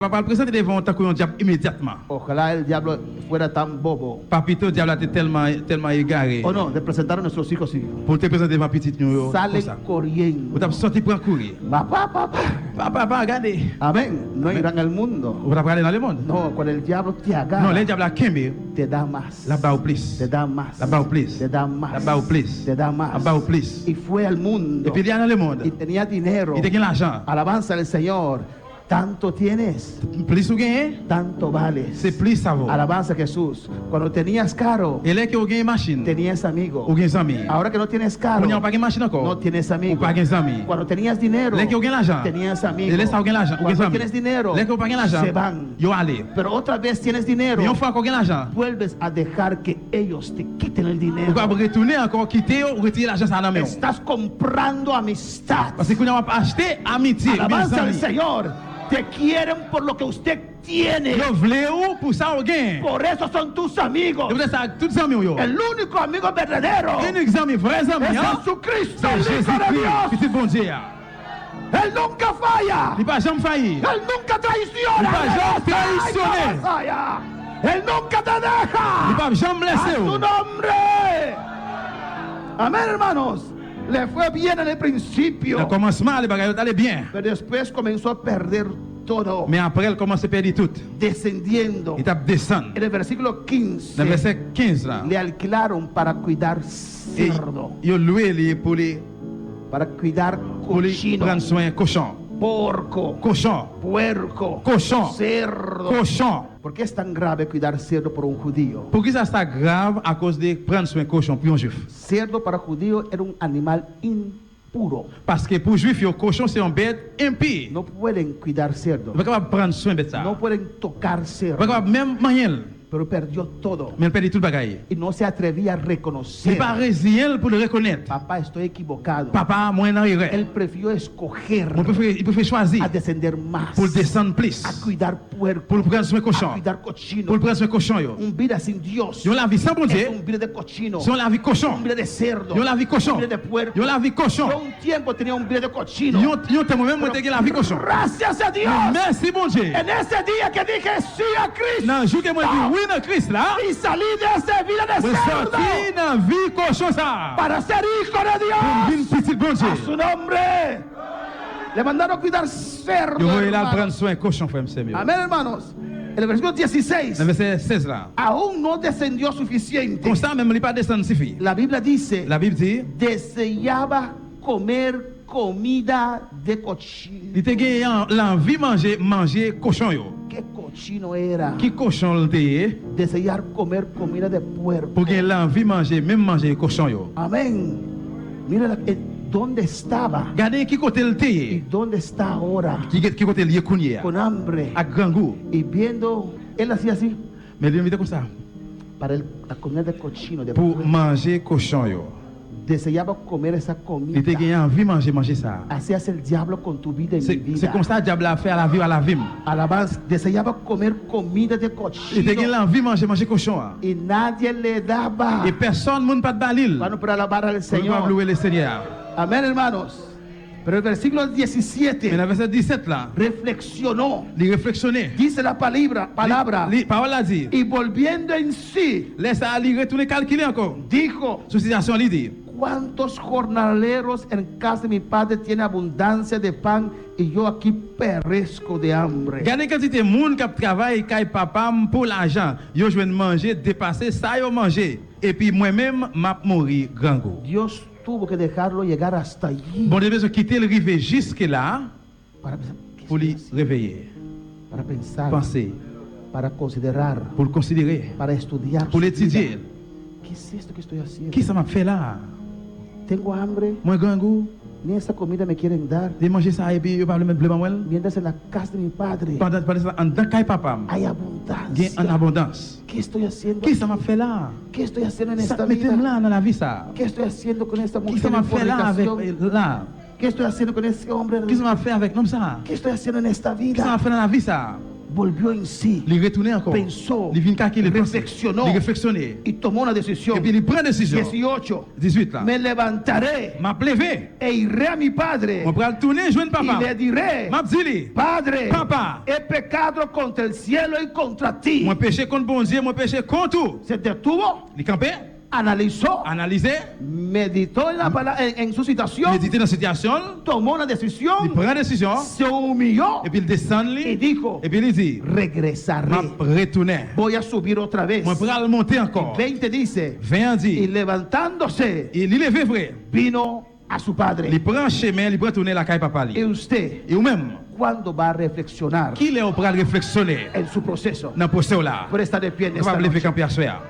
Papa le présenter devant un diable immédiatement. Ojalá el diablo fuera tan bobo. Papito, le diable était tellement égaré. O no, de presentar a nuestros hijos y Pour te présenter devant petit nous. salen corriendo. Vous t'avez sorti pour courir. Papá. Papa, regardez. Amén. No irán al mundo. Vous t'avez aller dans le monde. No, cuando el diablo te Non, agarra, le diable a Kembe. te da más. Là-bas au plus. Te da más. Là-bas au plus. Te da más. Là-bas au plus. Te da más. Là-bas au plus. Y fue al mundo. Et puis il y a dans le monde. Y tenía dinero. Il te gagne l'argent. Alabanza al Señor. Tanto tienes, Plus vous gagnez, tanto vales. c'est plus ça vaut. Alabanza a Jesús. Cuando tenías caro, Et là que vous gagnez machine, tenías amigos. vous gagnez amis. Ahora que no tienes Vous caro, n'avez pas de machine no encore. tienes Vous amigos. pas gagnez amis. Cuando tenías dinero, Là que vous gagnez l'argent. tenías Et amigos. là ça vous gagnez l'argent, vous gagnez Cuando amis. tienes dinero, Là que vous pas gagnez l'argent, se van. yo allez. Pero otra vez tienes dinero, Et une fois qu'on gagne l'argent, vuelves a dejar que ellos te quiten el vous dinero. pouvez retourner encore quitter ou retirer l'argent ça dans main. Estás comprando amistad. Parce que nous avons acheté amitié. Alabanza al Señor. Te quieren por lo que usted tiene. Yo voulez ou pour ça au gain. Por eso son tus amigos. Et vous êtes ça tous amis yo. El único amigo verdadero Un ami, vrais amis, es hein. Jesucristo, C'est el Hijo de Jésus-Christ, Dios. petit bon Dieu. Él nunca falla. Il pas jamais failli. Él nunca traiciona. Il va jamais Él traicionner. nunca falla. Él nunca te Il deja. pas jamais A laisser. su nombre. Amén, hermanos. Le fue bien en el principio, Au commencement, les bagages allaient bien. pero después comenzó a perder todo, Mais après, elle commence à perdre tout. descendiendo. Il tape descendre. En el versículo 15, Dans le verset 15 là. le alquilaron para cuidar Et cerdo, il a loué les pour les para cuidar cochino, prendre soin cochon. porco, Cochon. puerco, Cochon. cerdo. Cochon. ¿Por qué es tan grave cuidar cerdo por un judío? Pourquoi ça c'est grave à cause de prendre soin cochon pour un juif? Cerdo para judío era un animal impuro. Parce que pour juif, le cochon c'est une bête impie. No pueden cuidar cerdo, Il pas capable de prendre soin de ça. no pueden tocar Il pas cerdo, capable même manger. pero perdió todo Mais il perd tout le bagaille. y no se atrevía a Il reconocer. pas résilient pour le reconnaître. Papá, estoy equivocado. Papa, moi non Él erreur. prefirió escoger Il préfère choisir a descender más, pour descendre plus. a cuidar puerco, Pour prendre soin a cochon. cuidar cochino. Pour prendre soin cochon yo. Un vida sin Dios Ils ont la vie sans bon es Dieu. un vida de cochino, Ils ont la vie cochon. un vida de cerdo, Ils ont la vie cochon. un vida de puerco. Ils ont la vie cochon. Yo un tiempo tenía un vida de cochino. Ils ont moi-même moi la vie cochon. Gracias a Dios. Merci bon Dieu. En ese día que dije sí a Cristo Dans le jour que moi dis oui dans Christ là, y salí de esa vida de moi cerdo sorti dans vie cochon ça. para ser hijo de Pour Dios. une petite bon Dieu. A su nombre. Le mandaron a cuidar cerdo. Yo voy là hermano. prendre soin cochon frère monsieur. Amén, hermanos. En el versículo 16, Dans le verset 16 là. aún no descendió suficiente. Comme ça même il pas descendre suffit. La Biblia dice, La Bible dit deseaba comer comida de cochino. il te gagné l'envie manger cochon yo. ¿Qué cochino era? Qui cochon le te Desear comer comida de puerco. pour gagner l'envie même manger cochon yo. Amén. Mira dónde estaba Regardez qui côté le y te. dónde está ahora. Qui côté lié kounia. Con hambre À grand goût. y viendo, él hacía así Mais lui invite comme ça para la comida de cochino, de pour puerco. manger cochon yo. Deseaba comer esa Il te comida. gagné envie manger ça. Así hace el diablo con tu vida y mi C'est vida. comme ça que diable a fait à la vie à la vie. Alabanza, deseaba comer comida de Il te gagné cochino l'envie manger cochon. y nadie le daba. Et personne monde pas de balil. Bueno, para alabar al Pour Señor. louer le Seigneur. Amén, hermanos. Pero el versículo Mais 17 dans le verset 17 là, reflexionó. il réflexionner. Dice la palabra, Parole a dit. y volviendo en sí, Laisse à lui retourner calculer encore. dijo: Sous situation lui dit. ¿Cuántos jornaleros en casa de mi padre tienen abundancia de pan y yo aquí perezco de hambre? Regardez quantité de monde qui travaille kay papa pour l'argent. Yo joine manger, dépasser ça yo manger. Et puis moi-même m'a mourir grand goût. Dios tuvo que dejarlo llegar hasta allí Bon, Dieu besoin quitter le rive jusque là para pensar, ¿qué pour estoy lui haciendo? réveiller, Para pensar, penser, para considerar, pour le considérer, para estudiar pour su l'étudier. vida. ¿Qué es esto que estoy haciendo? Qui ça m'a fait là? Tengo hambre, Moi grand goût, ni esa comida me quieren dar. de manger ça et puis yo pas le mettre moi. Mientras en la casa de mi padre Pendant ça en dans kay papa, hay gain en abundancia. abondance. ¿Qué estoy haciendo? Qui ça m'a fait là? ¿Qué estoy haciendo en Ça esta mettez vida? là dans la vie ça. ¿Qué estoy haciendo con esta Qui mujer ça m'a en fait là avec fornicación? là? ¿Qué estoy haciendo con ese hombre? Qui ça m'a fait avec comme ça? ¿Qué estoy haciendo en esta Qui ça m'a vida? fait dans la vie ça? volvió en sí, Il retourne encore. pensó, Il vient calculer les pensées. reflexionó Il réflexionne. y tomó una decisión. Et puis il prend décision. 18. 18 là. Me levantaré M'a levé. e iré a mi padre On va tourner joindre y papa. le diré, M'a dit Padre, Papa. he pecado contra el cielo y contra ti. moi péché contre bon Dieu, moi péché contre tout. Se detuvo, Il campé, analizó, analysé, meditó en, en su situación, médité dans la situation, tomó una il decisión, prend une décision se humilló et puis il descend y dijo, et puis il dit regresaré, m'a retourner. voy a subir otra vez. Moi pour monter encore. 20 dice, 20 y dit levantándose, il est levé vrai. vino a su padre. Il prend chemin, il prend tourner la caille papa Y li. usted, Et ou même ¿cuándo va a reflexionar qui est au pral réflexionner en su proceso? dans procès là. Por estar de pie en On esta va lever noche. camper à soir.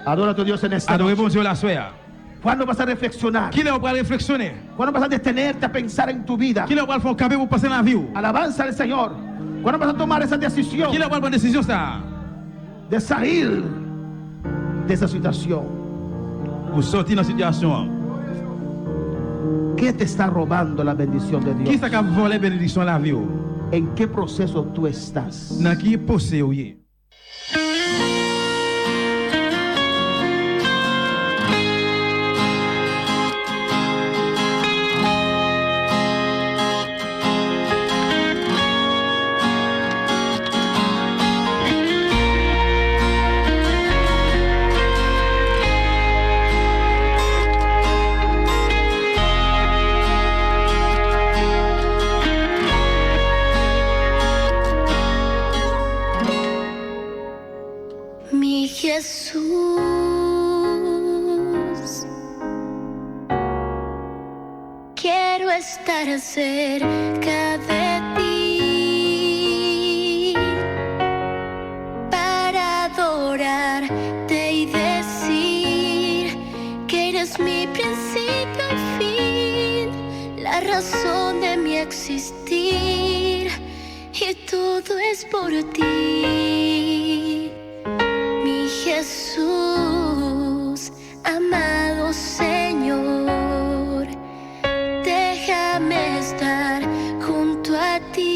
Adora a tu Dios en esta Adorer noche. bon Dieu la soir. ¿Cuándo vas a reflexionar? Qui est au pral réflexionner? ¿Cuándo vas a detenerte a pensar en tu vida? Qui est au pral faire camper pour passer dans la vie? Alabanza al Señor. ¿Cuándo vas a tomar esa decisión Qui est au pral prendre décision ça? de salir de esa situación? Pour sortir dans la situation. ¿Qué te está robando la bendición de Qui Dios? ça qui a volé bénédiction la vie? ¿En qué proceso tú estás? Dans qui possède ou yé? Mi Jesús, quiero estar cerca de ti para adorarte y decir que eres mi principio y fin, la razón de mi existir, y todo es por ti. Mi Jesús, amado Señor, déjame estar junto a ti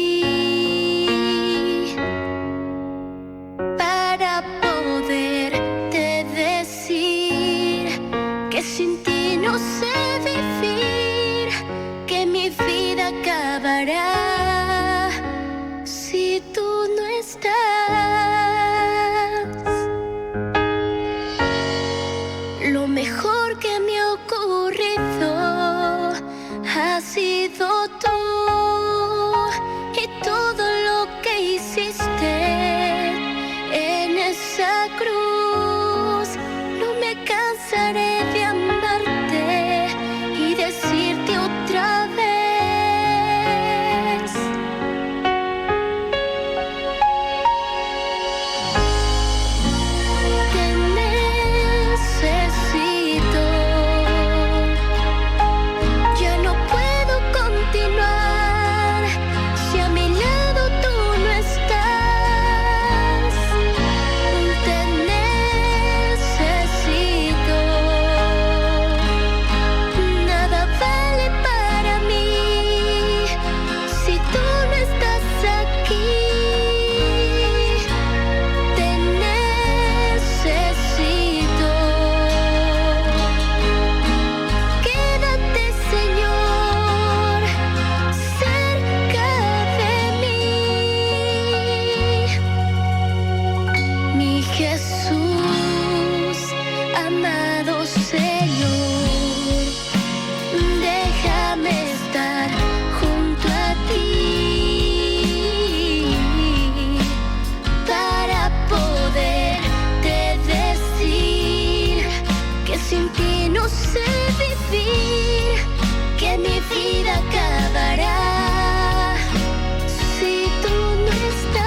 para poderte decir que sin ti no sé vivir, que mi vida acabará si tú no estás. Lo mejor que me ha ocurrido ha sido tú, y todo lo que hiciste en esa cruz. No me cansaré de amarte y decirte otra vez: te necesito. Ya no puedo continuar si a mi lado tú no estás. Te necesito. Nada vale para mí si tú no estás aquí. Te necesito. Quédate, Señor, cerca de mí. Mi Jesús, amado Señor, déjame estar junto a ti para poderte decir que sin ti no sé vivir, que mi vida acabará si tú no estás.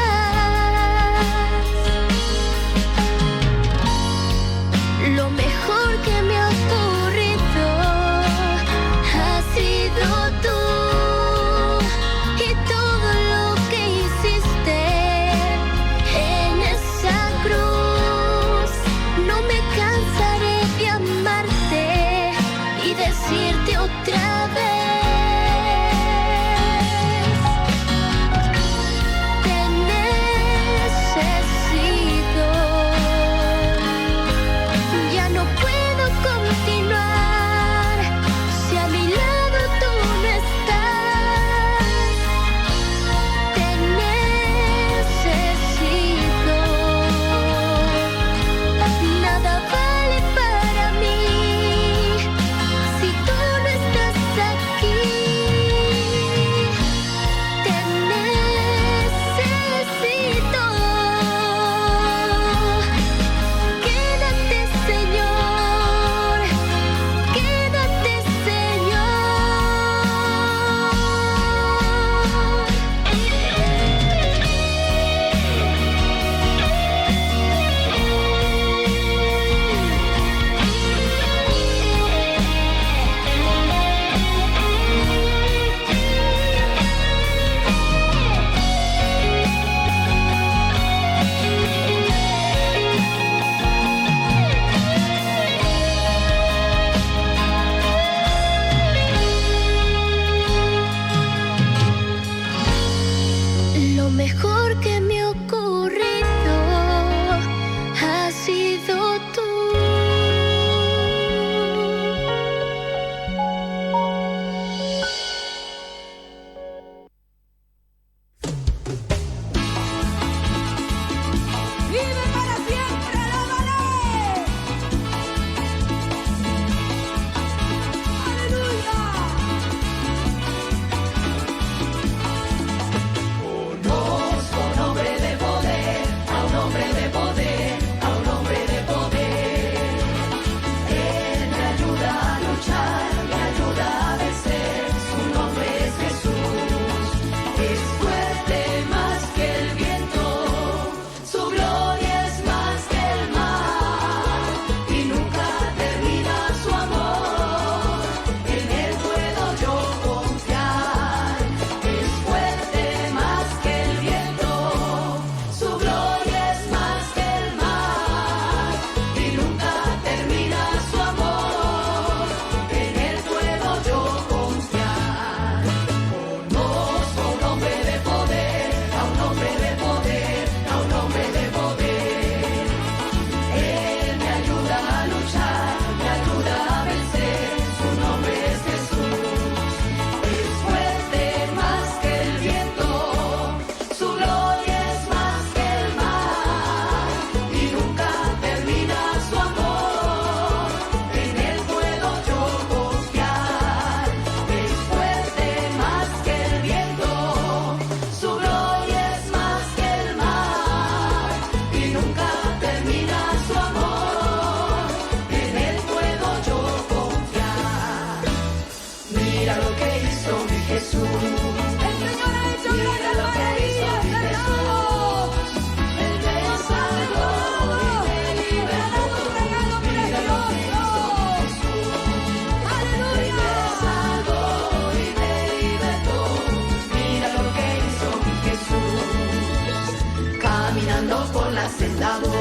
caminando por la senda voy,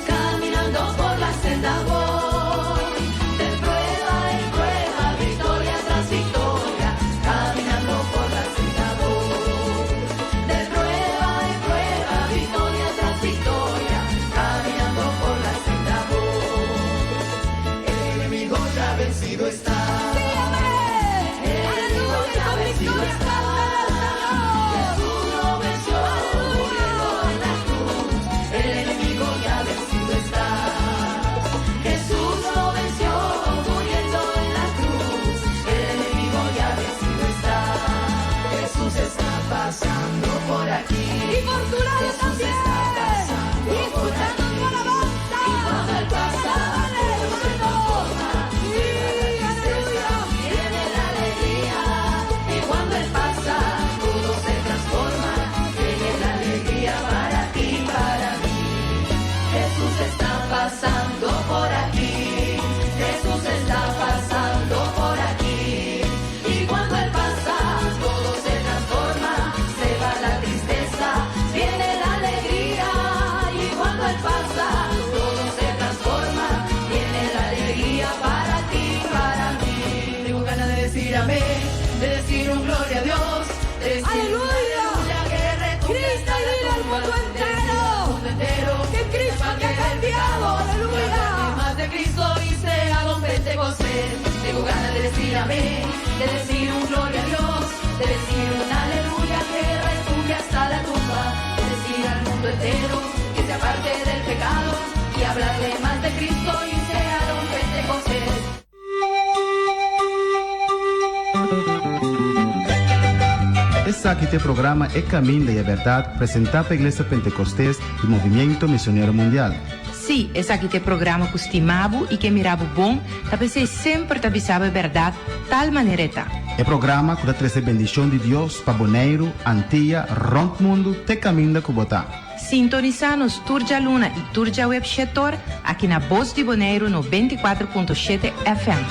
caminando por la senda voy, de prueba en prueba, victoria tras victoria, caminando por la senda voy, de prueba en prueba, victoria tras victoria, caminando por la senda voy. El enemigo ya vencido está. Pasando por aquí y por tu lado también está pasando y escuchando tu alabanza y cuando él pasa todo se transforma, la tristeza viene la alegría y cuando él pasa todo se transforma, viene la alegría para ti, para mí. Jesús está pasando por aquí, Jesús está pasando por aquí y cuando él pasa todo se transforma, se va la tristeza, viene la alegría y cuando él pasa todo se transforma, viene la alegría para ti, para mí. Tengo ganas de decir amén, de decir un gloria a Dios, de decir aleluya, que Cristo vive al mundo entero, que Cristo que ha cambiado, aleluya. Más de Cristo y sea don Pentecostés. Tengo ganas de decir amén, de decir un gloria a Dios, de decir un aleluya que retumbe hasta la tumba, de decir al mundo entero que se aparte del pecado y hablarle más de Cristo y sea don Pentecostés. Esse aqui é o programa É Caminho da Verdade, apresentado pela Igreja Pentecostés e Movimento Missionário Mundial. Sim, esse aqui é o programa que estimava e que mirava bom, talvez sempre te avisava a verdade, tal maneira tá. É o programa que dá trazer bendição de Deus para Bonaire, Antilha, Ronco Mundo, te caminho da Cubotá. Sintoniza-nos Turja Luna e Turja Web Setor, aqui na Voz de Bonaire 94.7 FM.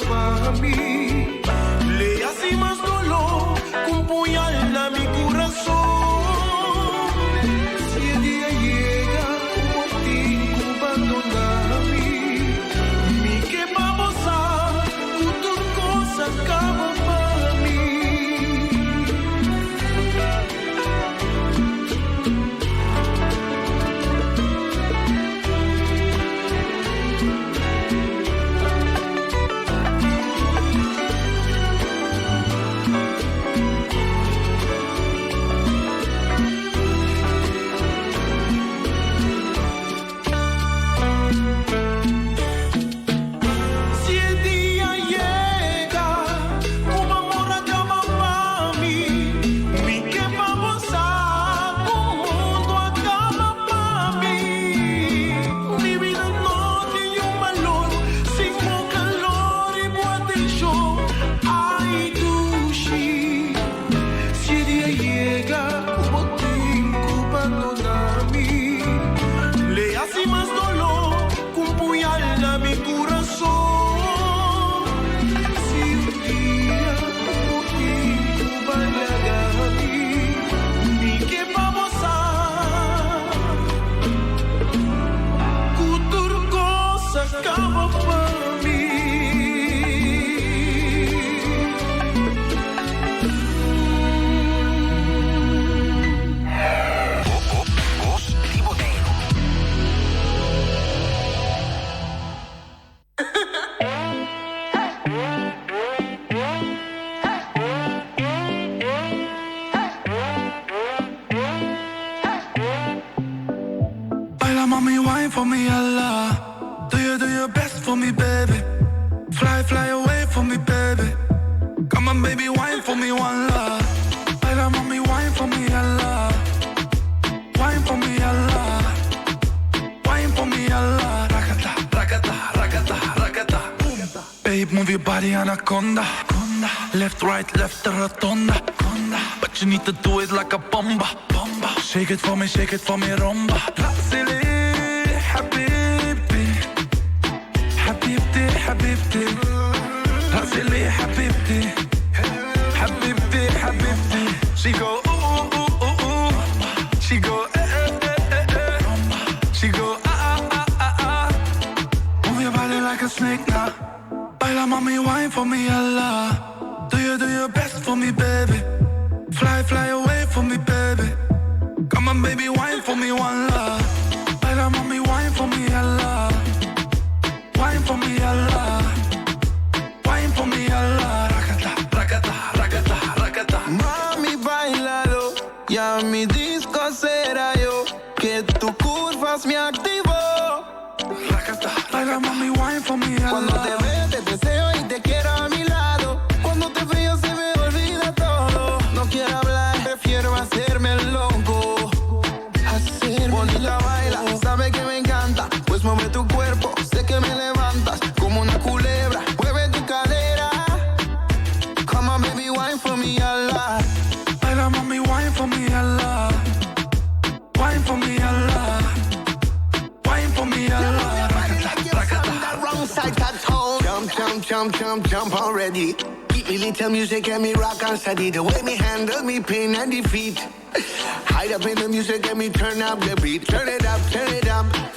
para mí. Le hace más dolor que un puñal a mi corazón. for me, Allah. Do your best for me, baby. Fly away for me, baby. Come on, baby, wine for me, one love. Baila, mami, wine for me, Allah. Wine for me, Allah. Wine for me, Allah. Rakata, rakata, rakata, rakata. Babe, move your body, anaconda. Left, right, left, the rotonda. But you need to do it like a bomba. Shake it for me, rumba. Silly, habibti. Habibti, habibti. Silly, habibti. Habibti, habibti. She go, ooh, ooh, ooh, ooh. She go, eh, eh, eh, eh. She go, ah, ah, ah, ah. Move your body like a snake now. Baila, mami, wine for me, Allah. Do your best for me, baby. Fly away for me, baby. Come on, baby, wine for me, one love. Baila, mami, wine for me, Allah. Wine for me, Allah. Wine for me, Allah. Rakata, rakata, rakata, rakata. Mami, bailalo. Ya mi disco será yo. Que tu curvas me activó. Rakata, baila, mami, wine for me, Allah. Cuando te veo, te deseo y te quiero a mi lado. Cuando te veo, se me olvida todo. No quiero hablar, prefiero hacerme el loco. Bonita baila, sabe que me encanta. Pues mueve tu cuerpo, sé que me levantas como una culebra. Mueve tu cadera. Come on, baby, wine for me, Allah. Baila, mami, wine for me, Allah. Wine for me, Allah. Wine for me, Allah. Rakata, rakata. Wrong side touch home. Jump already. Keep me little music and me rock and steady. The way me handle me pain and defeat. Hide up in the music and me turn up the beat. Turn it up,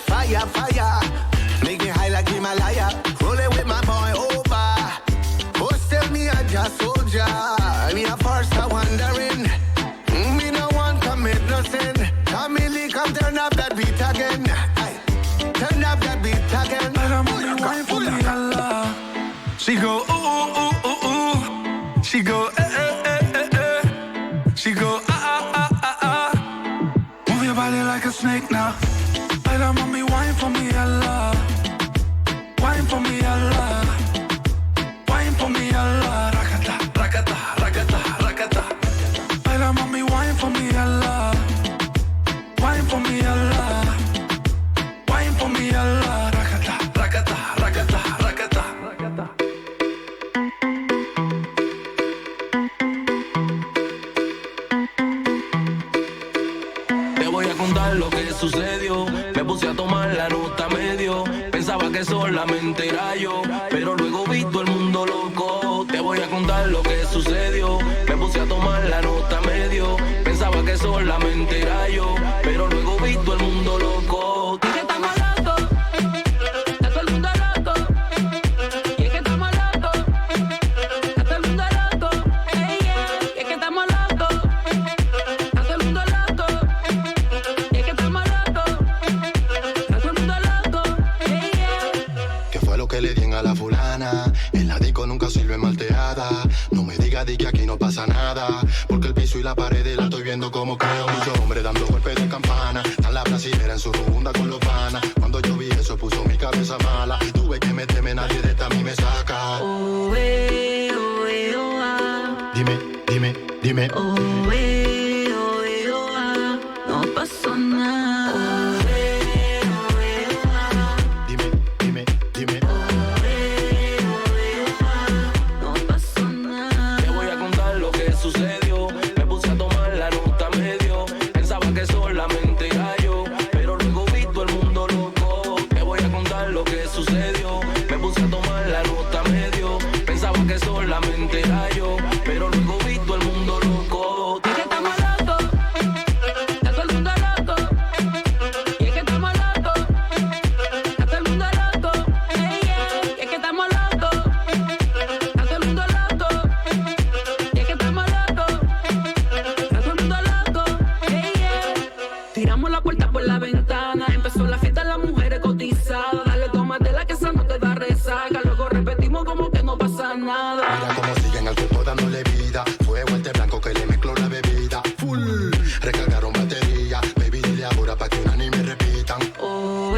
fire, fire. Make me high like Himalaya. Roll it with my boy over. Post tell me I just soldier. Me a first I wondering. Me no one commit no sin. Family come turn up that beat again. Aye. Turn up that beat again. Baila, mami, wine for me, Allah. She go, ooh, ooh, ooh, ooh. She go, eh, eh, eh, eh, eh. She go, ah, ah, ah, ah, ah. Move your body like a snake now. Baila, mami, wine for me, Allah. Wine for me, Allah. Wine for me, Allah. Rakata, rakata, rakata, rakata. Baila, mami, wine for me, Allah. Wine for me, Allah. Wine for me, Allah. Rakata, rakata, rakata, rakata. Te voy a contar lo que sucedió. Me puse a tomar la nota medio. Pensaba que solamente era yo, pero luego vi todo el mundo loco. Te voy a contar lo que sucedió. Me puse a tomar la nota medio. Pensaba que solamente era yo, pero luego vi todo el mundo loco. Y que estamos locos, está todo el mundo loco. Y es que estamos locos, está todo el mundo loco. Hey, yeah. Y es que estamos locos, está todo el mundo loco. Y es que estamos locos, está todo el mundo loco. Hey, yeah. ¿Qué fue lo que le di a la fulana? En la disco nunca sirve malteada. No me diga di que aquí no pasa nada, porque el piso y la pared la estoy viendo como creo. Muchos hombres dando golpes de campana. Están la brasilera en su runda con los panas. Cuando yo vi eso puso mi cabeza mala. Tuve que meterme, nadie de esta a mí me saca. Oh, ah. Dime. Oh, ah. No pasó nada. Dime. No pasó nada. Te voy a contar lo que sucedió. Me puse a tomar la nota medio. Pensaba que solamente era yo, pero luego vi todo el mundo loco. Te voy a contar lo que sucedió. Me puse a tomar la nota medio. Pensaba que solamente era yo, pero luego vi todo el mundo loco. Y es que estamos locos, está todo el mundo loco. Y es que estamos locos, está todo el mundo loco. Hey, yeah. Y es que estamos locos, está todo el mundo loco. Y es que estamos locos, está todo el mundo loco. Hey, yeah. Tiramos la puerta por la ventana. Empezó la fiesta, las mujeres cotizadas. Dale, tómatela que esa no te da resaca. Luego repetimos como que no pasa nada. Mira cómo siguen al cuerpo dándole vida. Fuego este blanco que le mezcló la bebida. Full, recargaron batería. Baby, dile ahora pa' que una ni me repitan. Oh,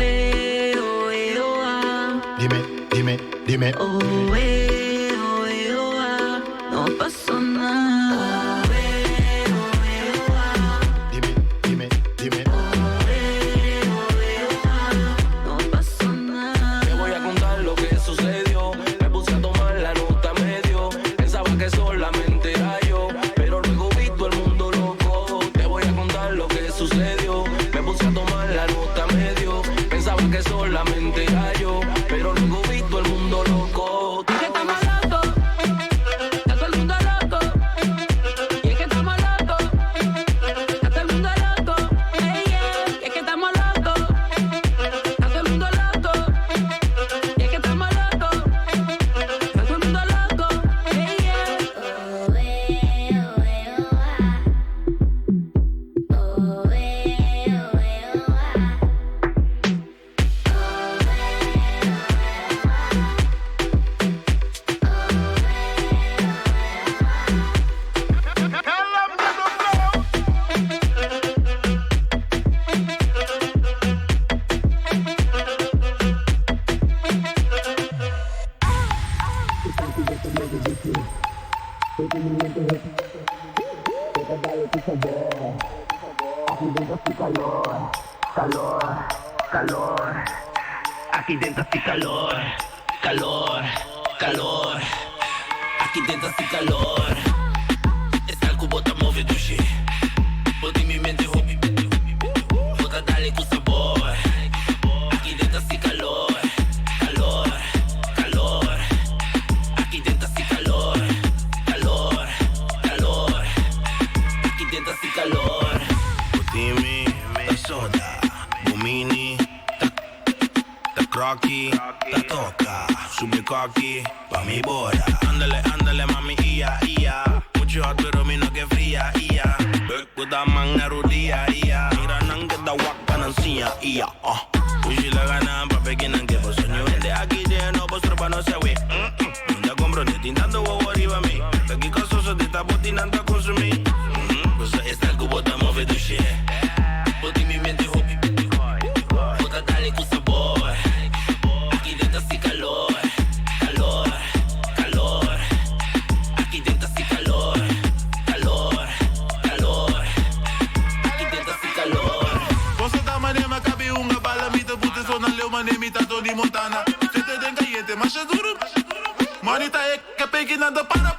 Aqui dentro hace calor, calor, calor. Aqui dentro hace calor. Está el cubo, está movido, shit. Bota mi mente, hobby. Bota dale con sabor. Aqui dentro hace calor, calor, calor. Aqui dentro hace calor, calor, calor. Aqui dentro hace calor. Botimi, ta soda, bumini. Rocky, ta toca, sube cocky, pa' mi boda. Ándale, ándale, mami, ia, ia. Mucho hot, pero mi no que fría, ia. Bek with a man, día, ia. Mira, nang get the wak, panancia, ia. Pushi la gana, pa' pequeñan que vos sueño. Gente aquí de no, vos tropa no se we. Nunda compro, ne tintando, wow, arriba a mí. Aquí cososo, te está botinando a consumir. Pues está el cubo, estamos de shit. Boti mi mente, hobby. Bota dale con sabor. Calor, calor, calor. Aquí dentro hace calor, calor, calor. Aquí dentro hace calor. Você tá manema, cabe uma bala, me tá puta, só na leu, maneme, tá Tony Montana. Você te tem caiente, mas é duro. Manita é que pegue nada para.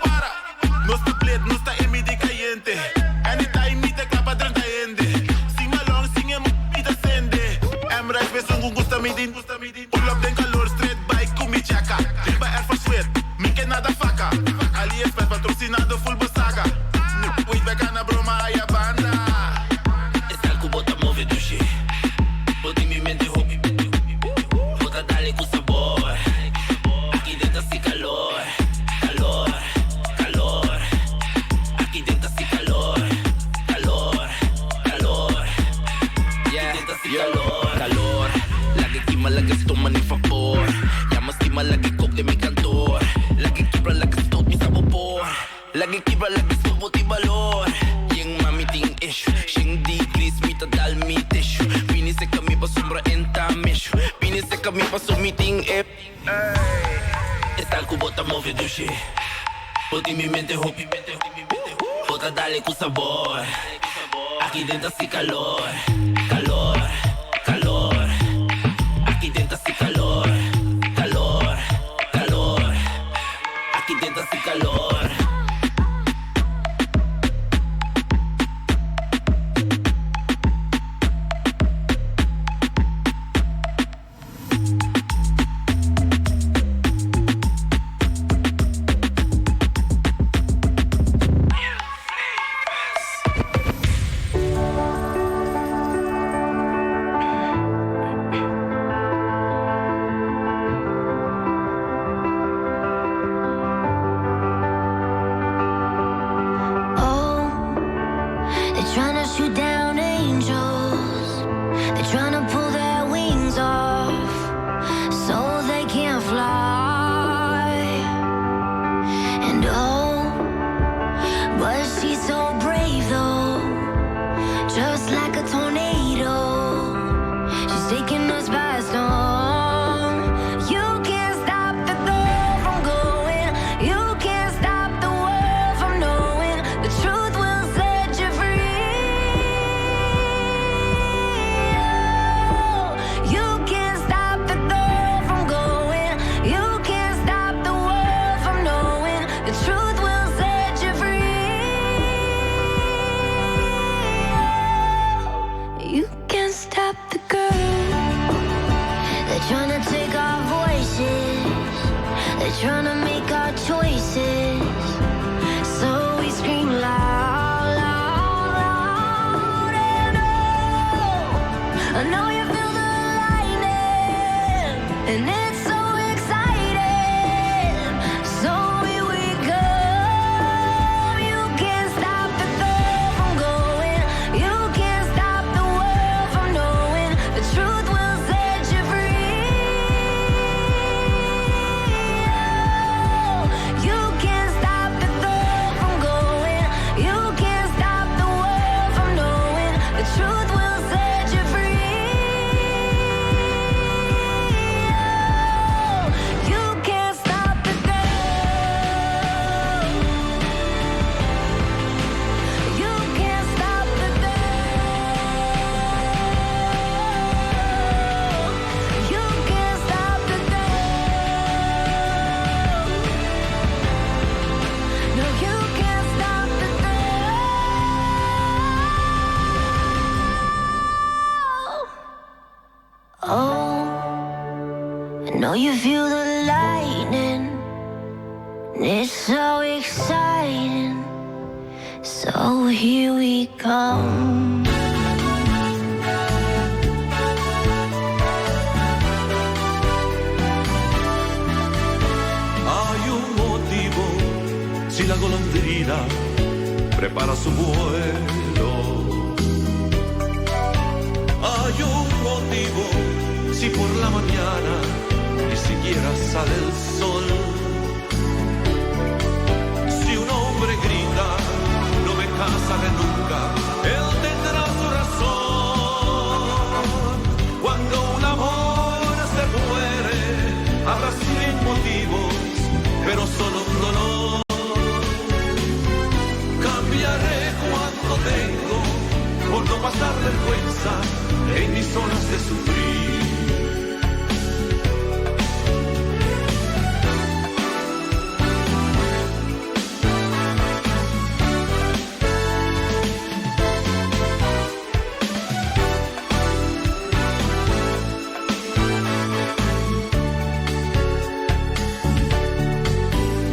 Nos tá plate, nos tá emite caiente. Anytime me te capa 30 ende. Sing along, sing em, me te sende. Emra, pessoa com gusta me din. Pull up, tem calor, straight bike, com mi chaca. Riba air for sweat, me que nada faca. AliExpress patrocinado, full basaga. Wait, back na broma, aí a banda. Está el cubo, tá movido, shit. Bota mi mente, hobby. Bota dale com sabor. Aqui dentro hace calor, calor, calor. Aqui dentro hace calor, calor, calor. Yeah, aqui dentro hace calor, calor. Lagi quema, lagi stoma ni vapor. Llama estima, lagi coke de mi cantor. Lagi quebra, lagi stout, mi sabor. Lagi quebra, lagi sobo, ti valor. Yung mami ting issue. Shing di gris, mi tadal mi tissue. Bini se kami pa sombra enta mishu. Bini se kami pa sumiting ep. Está el cubo, ta movido shit. Boti mi mente, hobby. Bota dale con sabor. Aquí dentro hace calor, calor, calor. Aquí dentro hace calor, calor, calor. Aquí dentro hace calor. Trying to shoot down angels. They're trying to pull their wings off so they can't fly. And oh, but she's so brave though, just like a tornado. She's taking us by storm. You can't stop the thought from going. You can't stop the world from knowing the truth will set you free. I know you feel the lightning. It's so exciting. So here we come. Hay un motivo si la golondrina prepara su vuelo. Hay un motivo si por la mañana ni siquiera sale el sol. Si un hombre grita, no me casaré nunca, él tendrá su razón. Cuando un amor se muere, habrá 100 motivos, pero solo un dolor. Cambiaré cuanto tengo por no pasar vergüenza en mis horas de sufrir.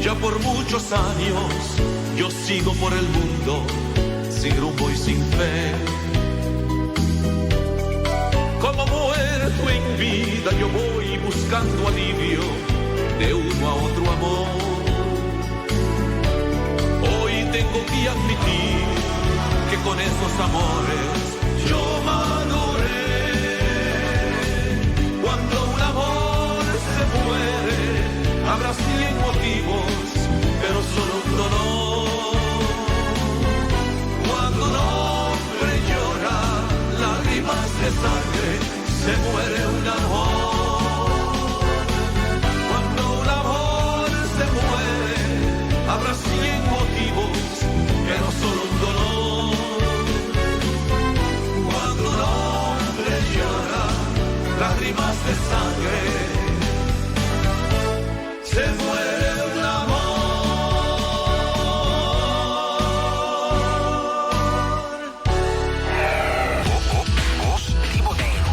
Ya por muchos años yo sigo por el mundo sin rumbo y sin fe. Como muerto en vida yo voy buscando alivio de uno a otro amor. Hoy tengo que admitir que con esos amores yo maduré. Cuando un amor se muere, habrá 100 motivos, pero solo un dolor. Cuando un hombre llora lágrimas de sangre, se muere un amor. Cuando un amor se muere, habrá 100 motivos, pero solo un dolor. Cuando un hombre llora lágrimas de sangre, se muere un amor. Voz Timonero.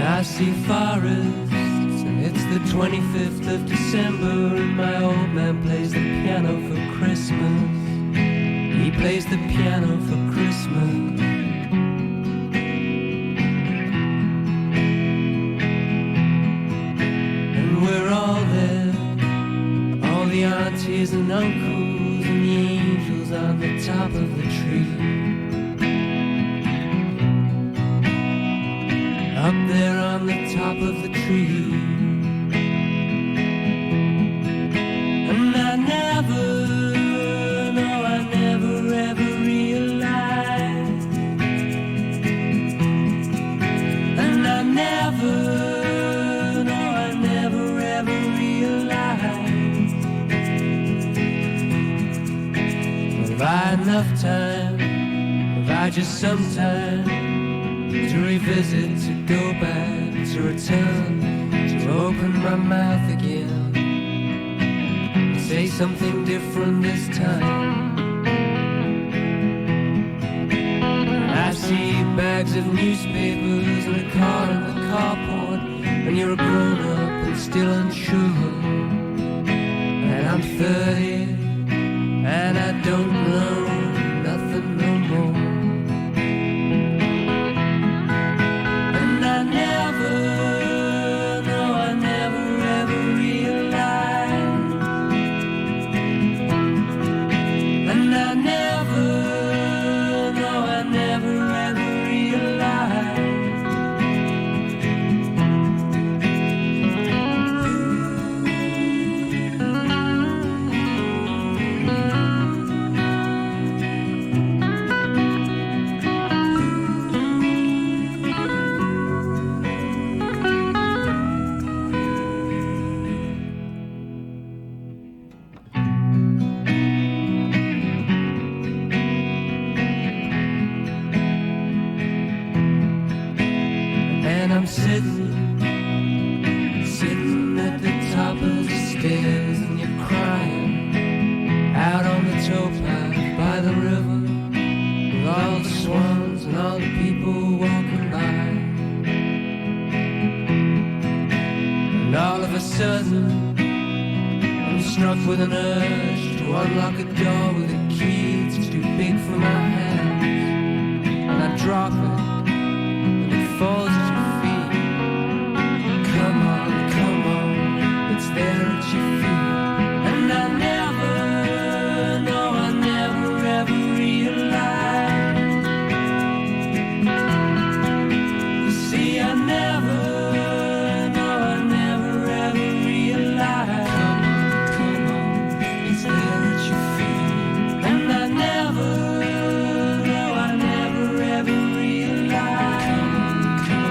I see forests, and it's the 25th of December, and my old man plays the piano for Christmas. He plays the piano for Christmas. And we're all there, all the aunties and uncles and the angels on the top of the tree. Up there on the top of the tree. And I never, no, I never ever realized. And I never, no, I never ever realized. Have I enough time? Have I just some time to revisit, to go back, to return, to open my mouth again, say something different this time? I see bags of newspapers and a car in the carport, and you're a grown-up and still unsure. And I'm 30, and I don't know nothing no more. towpath by the river, with all the swans and all the people walking by. And all of a sudden, I'm struck with an urge to unlock a door with a key that's too big for my hands. And I drop it, and it falls at your feet. Come on, it's there at your feet. And I never, no, I never ever realized. You see, I never, no, I never ever realized. Come on, it's there at your feet. And I never, no, I never ever realized. Come on,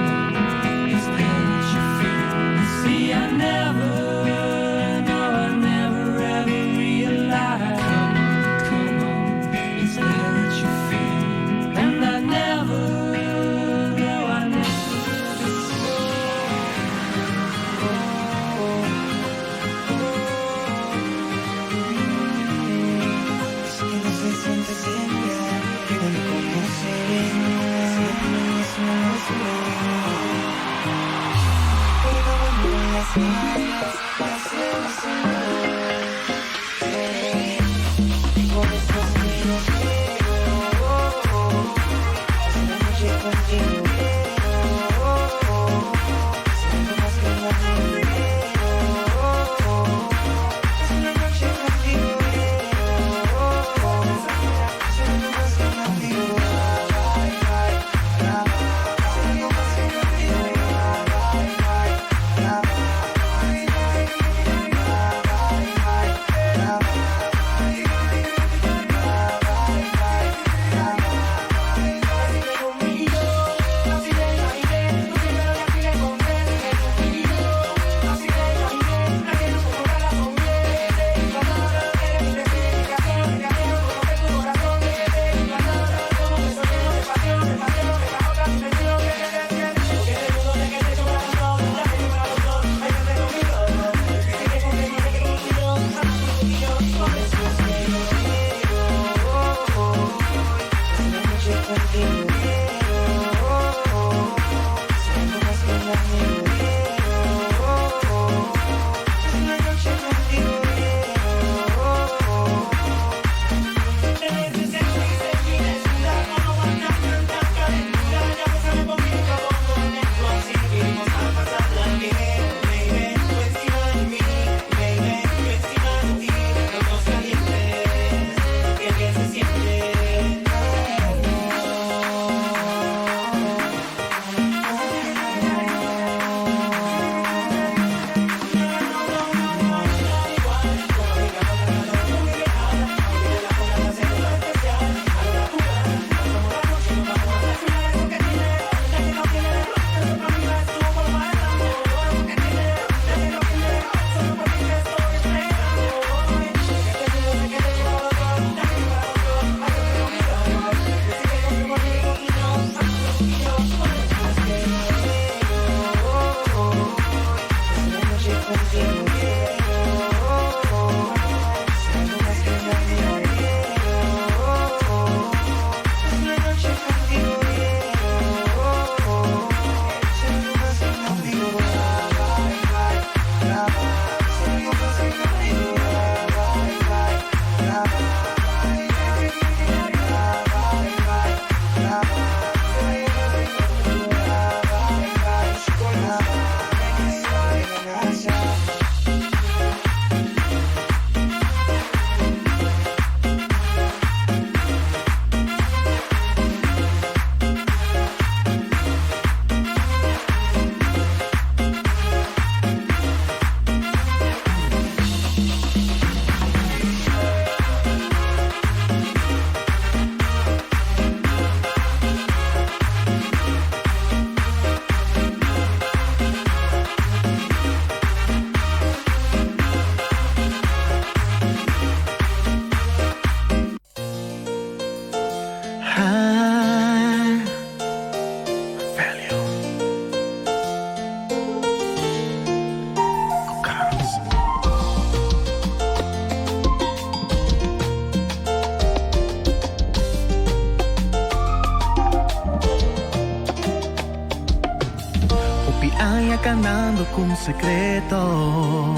buscando con secreto.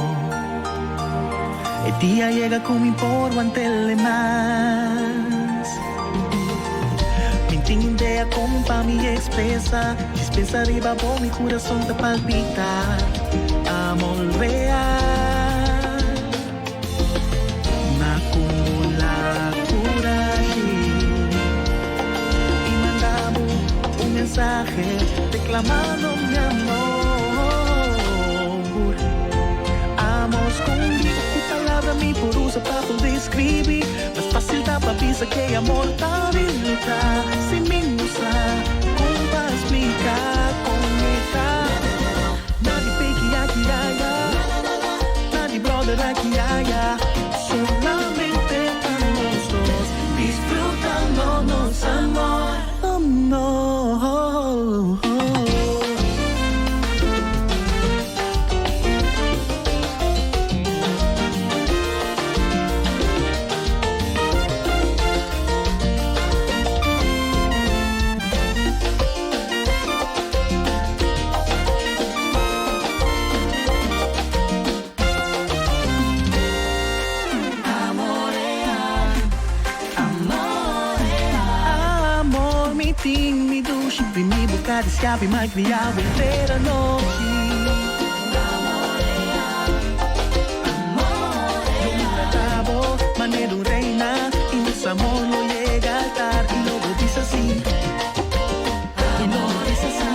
El día llega con mi polvo ante el más. Me idea compa mi expresa. Dispensa arriba por mi corazón te palpita. Amor real. Me acumula coraje. Y mandamos un mensaje declamando mi amor. Amos conmigo. Mi por usa para poder escribir. Más fácil da para pensar que amor está habilita. Sin mí no sabe cómo va a explicar, conectar. Nadie pegue aquí, allá. Nadie brother aquí, allá. Solamente estamos dos disfrutándonos amor. Oh no. Mi ducha, mi boca de escape, mal criado entera noche. Yo me trataba, manera reina, y nuestro amor no llega al altar, y luego dice así, y luego dice así,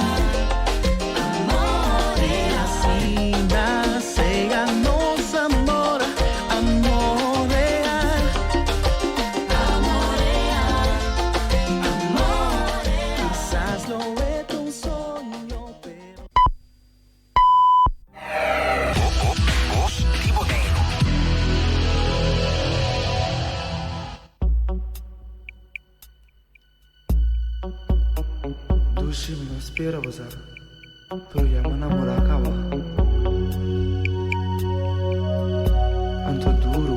amor, y así nace, nos amor, amor real, amor real, amor. Quizás lo es un sueño, pero... Dushi me espera bazar, pero ya me enamora acaba. Anto duro.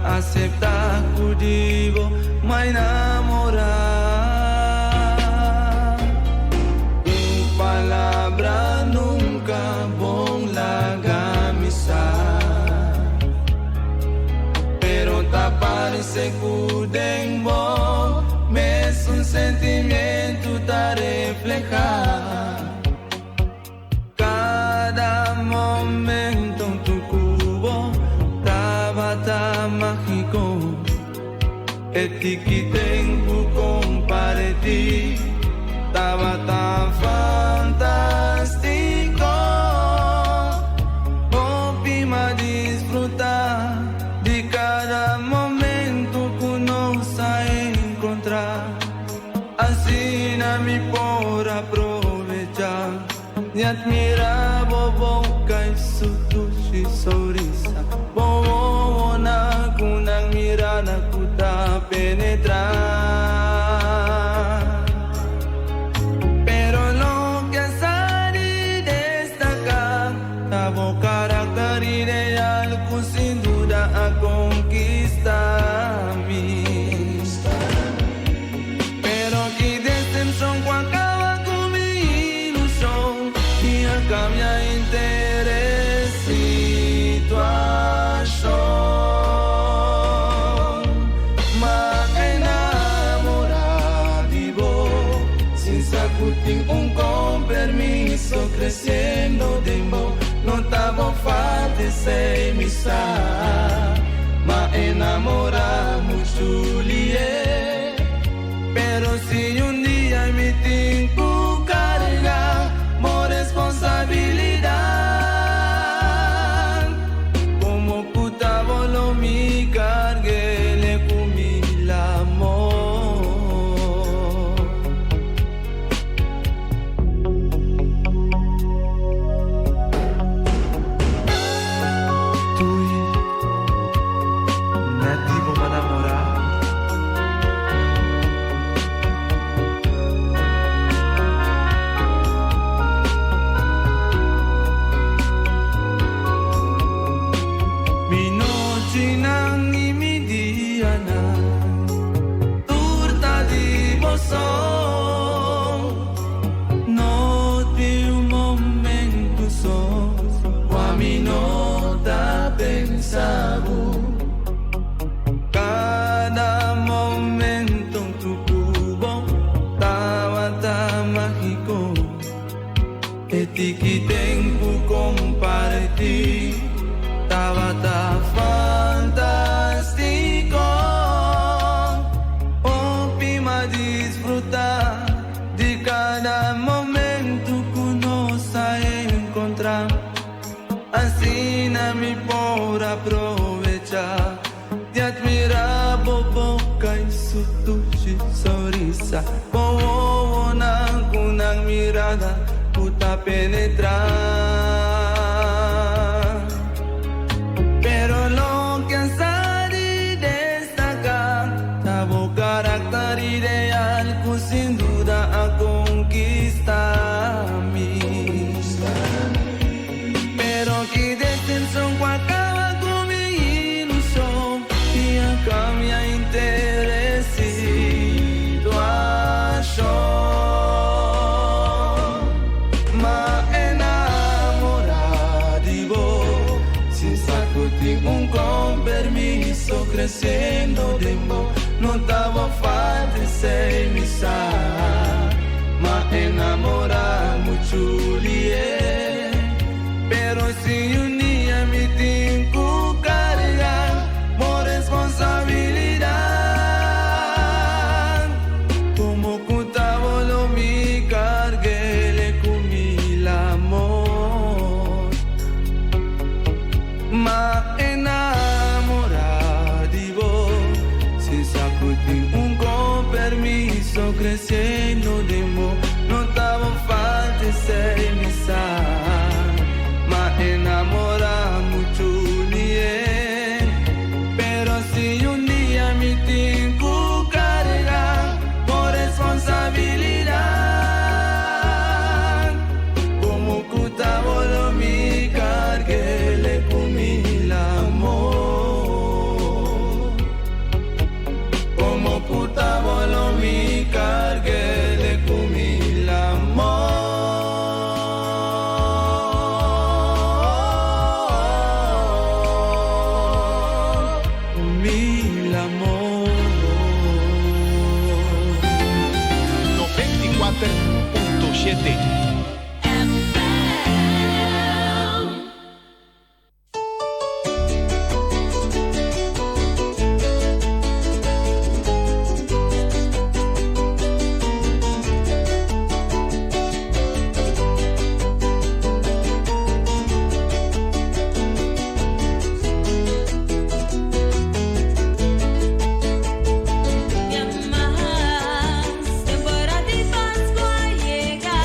Aceptar contigo, me enamorar. En palabra nunca von la amistad, pero te parece que vos me es un sentimiento te reflejar. Cada momento en tu cubo estaba mágico, que tengo compartir, estaba tan fantástico. Opima disfrutar de cada momento que nos a encontrar. Así na mi por aprovechar y admirar boca y su tushi sonrisa. Bobo na kunang mirada kuta penetrar. Pero lo que sale destacar, tabo carácter ideal que sin duda a conquistar mí. Pero que decepción cuando acaba con mi ilusión y acá mi interés situación. Ma enamorado de vos, sin sacudir un con permiso, creciendo de vos, no estaba fácil ser misa. Ma enamorado mucho lié, pero si que tempo compartir tava tá fantástico. Opima desfrutar de cada momento que nos encontrar. Assim me por aproveitar de admirar boca e sutuchi sorrisa. Oh, na mirada puta penetrar. Pero lo que sabe destacar tavo carácter ideal que sin duda a conquistar mí. Pero que detenção acaba com minha ilusão e a minha interesse do achou. Mas enamorado de vos, sem sacudir com permisso, crescendo de mão, não tava fácil sem missar. Mas enamorar muito lié, pero se unia me tenho carregar por responsabilidade. Como cutavo lo me carguele con mil amor. Ma enamorado de vos, sem sacudir com permisso, crescendo de amor, não tava fácil sem missar. Enamorar muito ninguém, pero se dia me tenho carregar por responsabilidade. Como cutavo lo me carguele com mil amor. Como cutavo lo me carguele com mil amor. Temporada de Páscoa llega.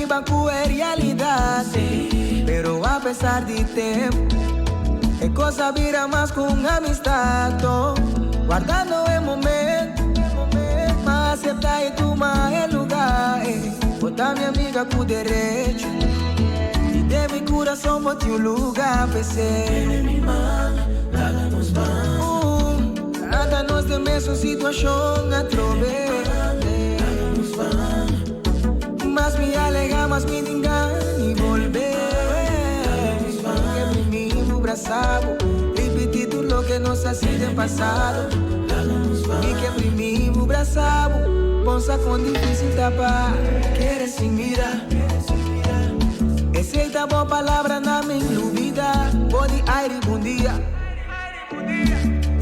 viva con realidad. Pero a pesar de tiempo, es cosa vira más con amistad. Guardando el momento, más aceptar y tomar el lugar. Botar mi amiga con derecho y de mi corazón botar un lugar para ser mi mano, nada nos va. Nada nos de mesma situación a trover. Más me alega, más me engana y volver. Que mi mismo abrazado, repetir todo lo que nos ha sido en pasado. Y que mi mismo abrazado, ponsa con difícil tapar. Quieres sin mirar. Esa boa palabra na minha vida. Pode aire um dia.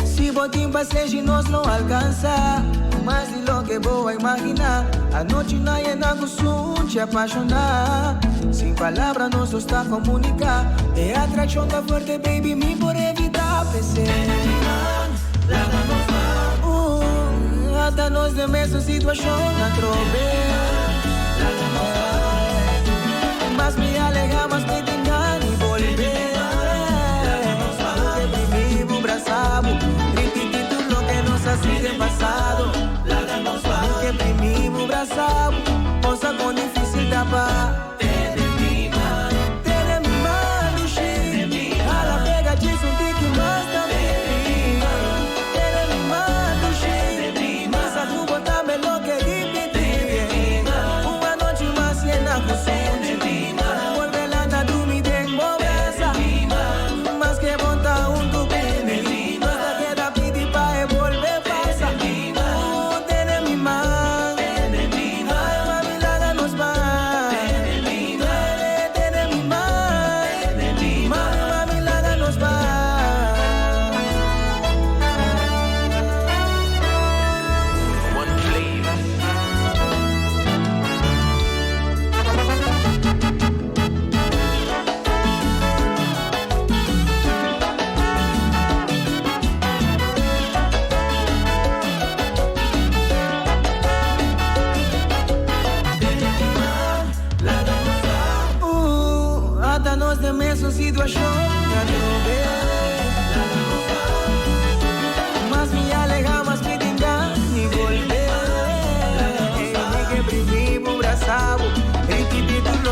Se botim passeio nós não alcança. Mas de lo que vou imaginar. A noite na ena gostum te apaixonar. Sem palavra nós só está a comunicar. É atração da forte baby me por evitar pensar. Até nós de mesma situação na trover. Mas me alegra, mas me engana e volver. Deprimido, abraçado, repetir tudo lo que nos ha sido en pasado. Deprimido, abraçado, posa com difícil tapar.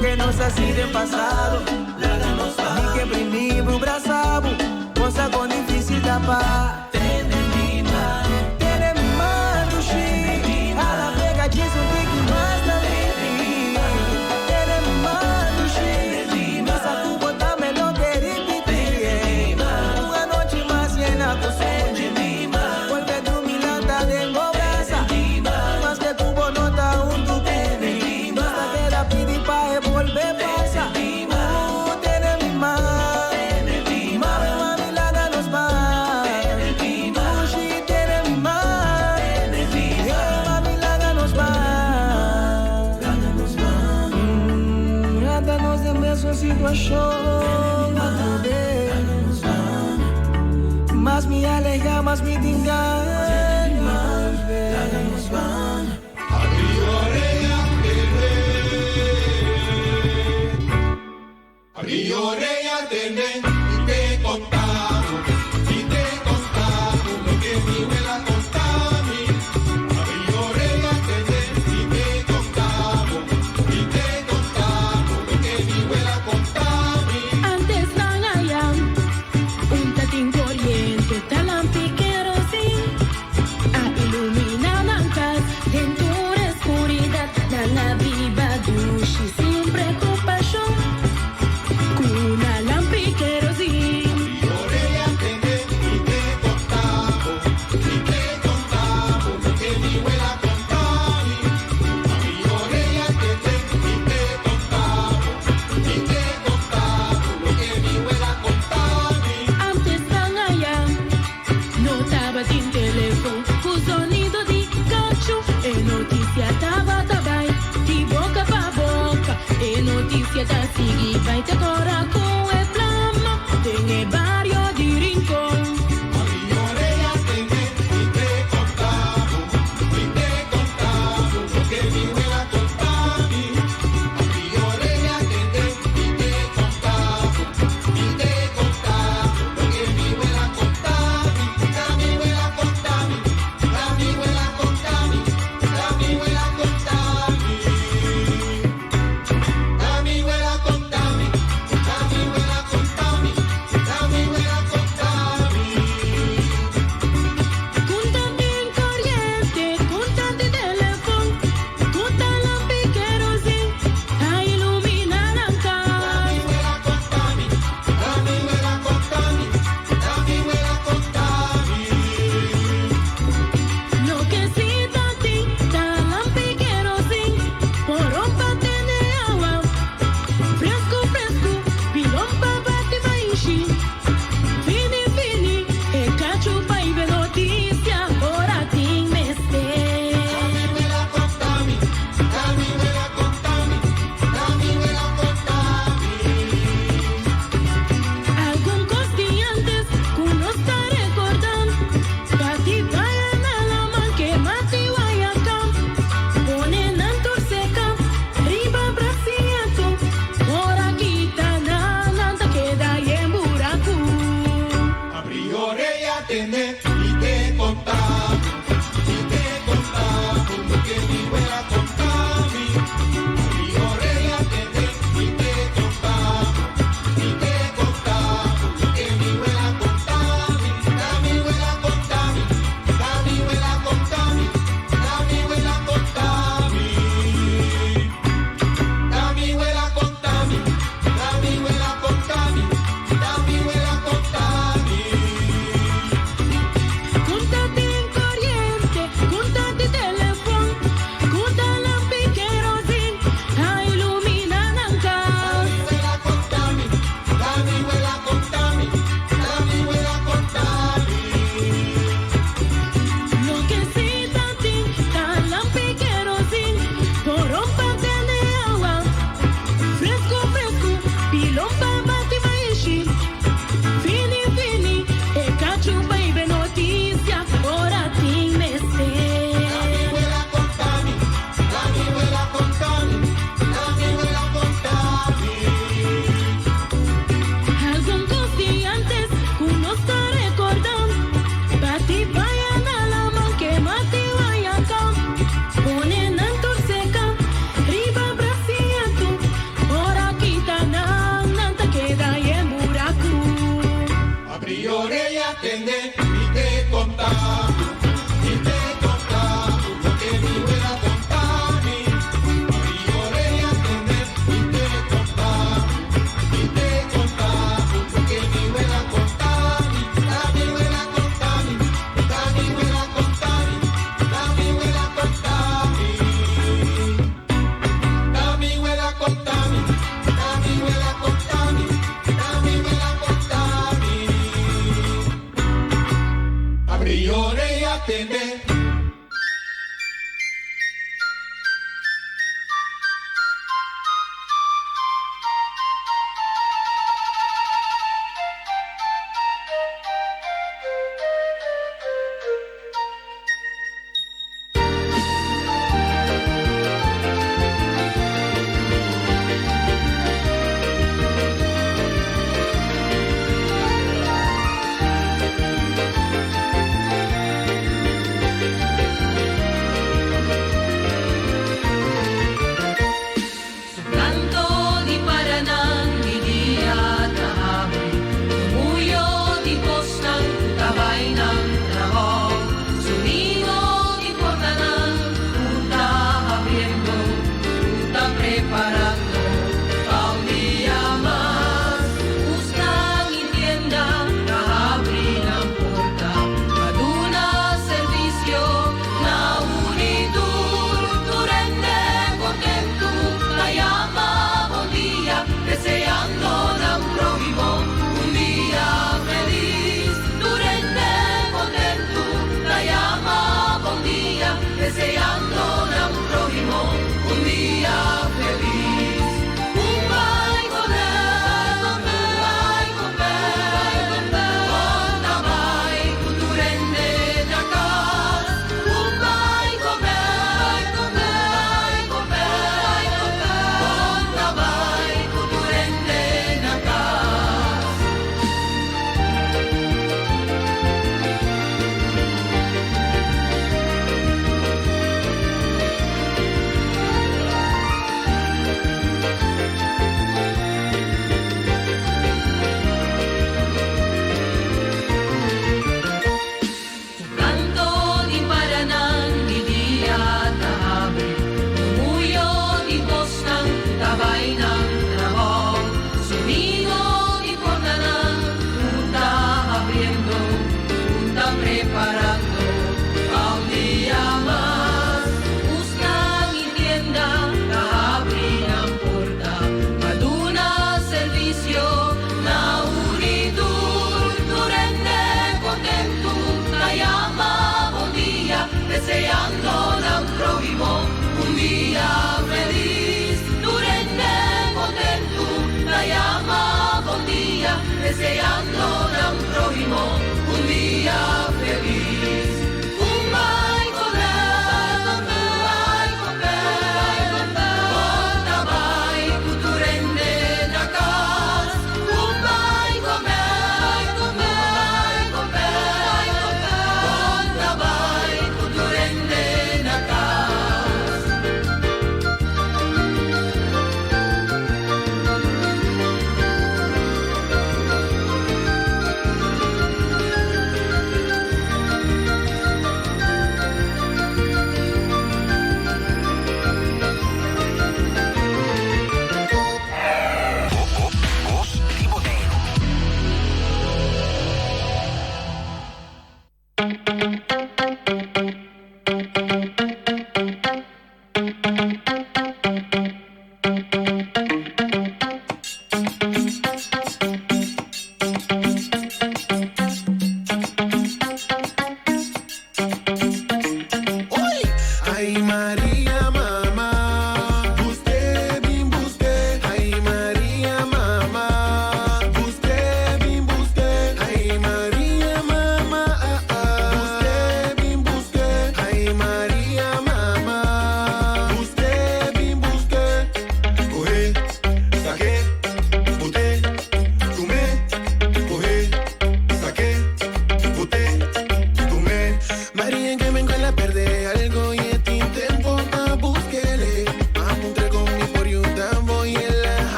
Que nos ha sido en pasado. Y que primero abrazado, cosa con difícil tapar. Tiene mi mano, sí. A la pega dice un tique más también. Tiene mi mano, sí. Esa tu botame lo que repetir. Una noche más llena con sueño. Porque tu milanta tengo brasa. Más que tu bonota un tu pene. Basta que la pidi pa' volver pasa. Tiene mi mano. Mami, la nos va. Sí, tiene mi mano. Mami, la nos va. Nada nos de mesma situação. Mas me alegra, mas me engana. Y lloré y atendé y te contamos lo que mi abuela contaba a mí. Y lloré y atendé y te contamos lo que mi abuela contaba a mí. Antes van allá, un tatín corriente, talan piquero sin, a iluminar bancas dentro de la oscuridad, da la viva ducha sin preocupación. Una lámpara querosín. Lloré y atendé y te contamos lo que mi abuela contaba a mí. Lloré y atendé y te contamos lo que mi abuela contaba a mí. Antes van allá, no estaba sin teléfono, con sonido de cacho, noticia estaba tabay, de boca pa' boca, noticia ta sigue, vai te cora con el plama, en el barrio de Rincón. Lloré y atendé y te contamos lo que mi abuela contaba a mí.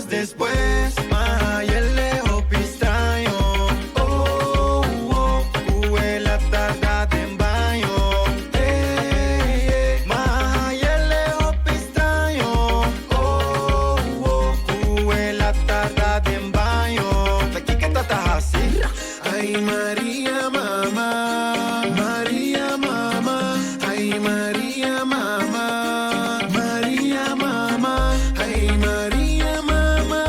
horas después, mayele opistrayo. La tarda en baño. Mayele opistrayo. La tarda en baño. Aquí que tata así. Ay María mamá, María mamá, ay María mamá, María mamá, ay María mamá,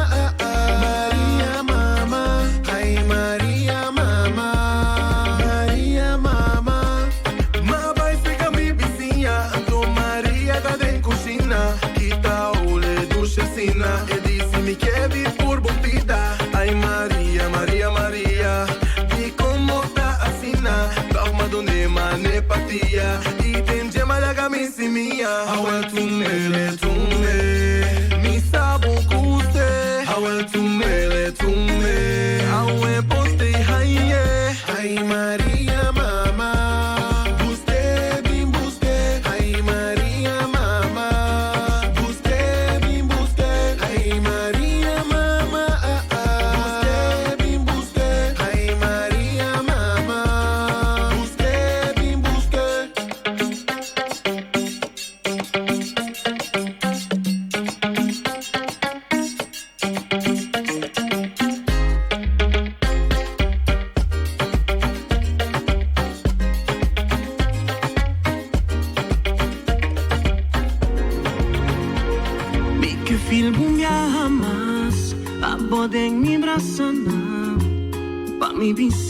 María mamá, ay María mamá, María mamá. Ma vai fica mi vizinha, Anto Maria da den cocina, quita ole duchecina, e disse me quer vir por bombita. Ay María, María, María. Madonema ne patia Iten malaga misi mia Awel tumele tume Mi sabon kuste Awel tumele tume Awe poste haye Ay Maria mama Buste bim buste Ay Maria mama Buste bim buste Ay Maria mama Buste bim buste Ay Maria mama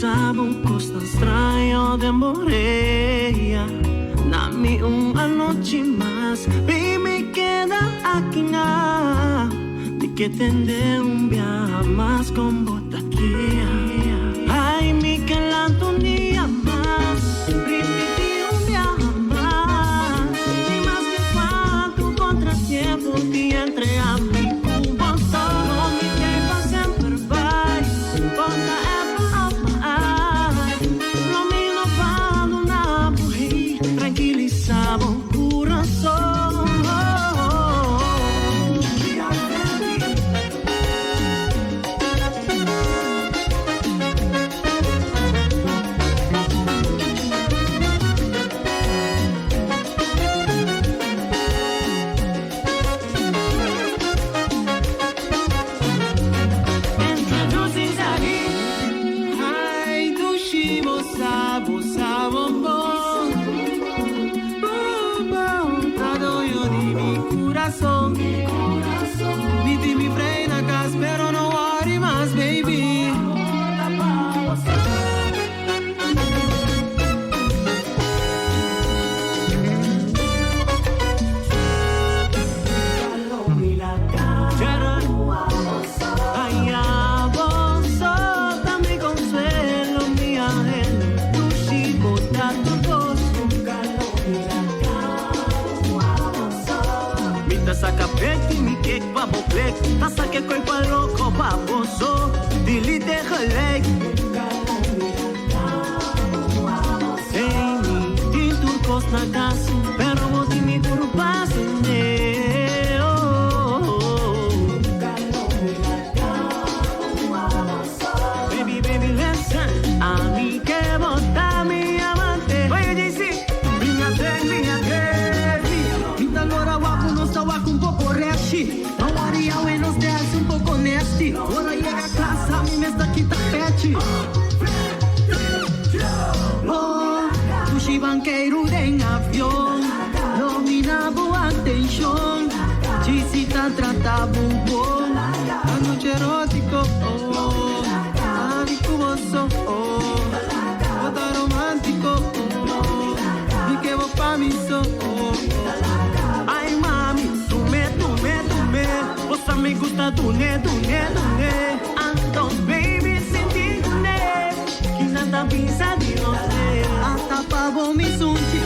Sabon costa estranho de Moreia. Dame uma noite mais e me queda aqui na. De que tender viaje más con botaquilla. Ay, me queda un día más. Repetir viaje más. Y más que cuánto contratiempo te entre a mí. Tassa que corpo louco baboso Delite gelijk Hey, die turcos na casa Pero vos di mi turpas Baby, baby, listen A mí que vota mi amante Oye, JC Vinha Pinta agora waku no sa waku un poco reashi Buenos días, un poco nasty. Ahora llega a casa, mi mesa aqui tá pet. Oh, sushi banqueiro em avião. Domina boa atenção. Chisita trata bom. A noite erótico, oh. Amicuoso, oh. Bota romântico, oh. E que vou pra mim, oh. Ai, mami, tu me. Você me gusta dune. Ando, baby, sin dune. Que nada pisa de você. Hasta pavo mi sunchi.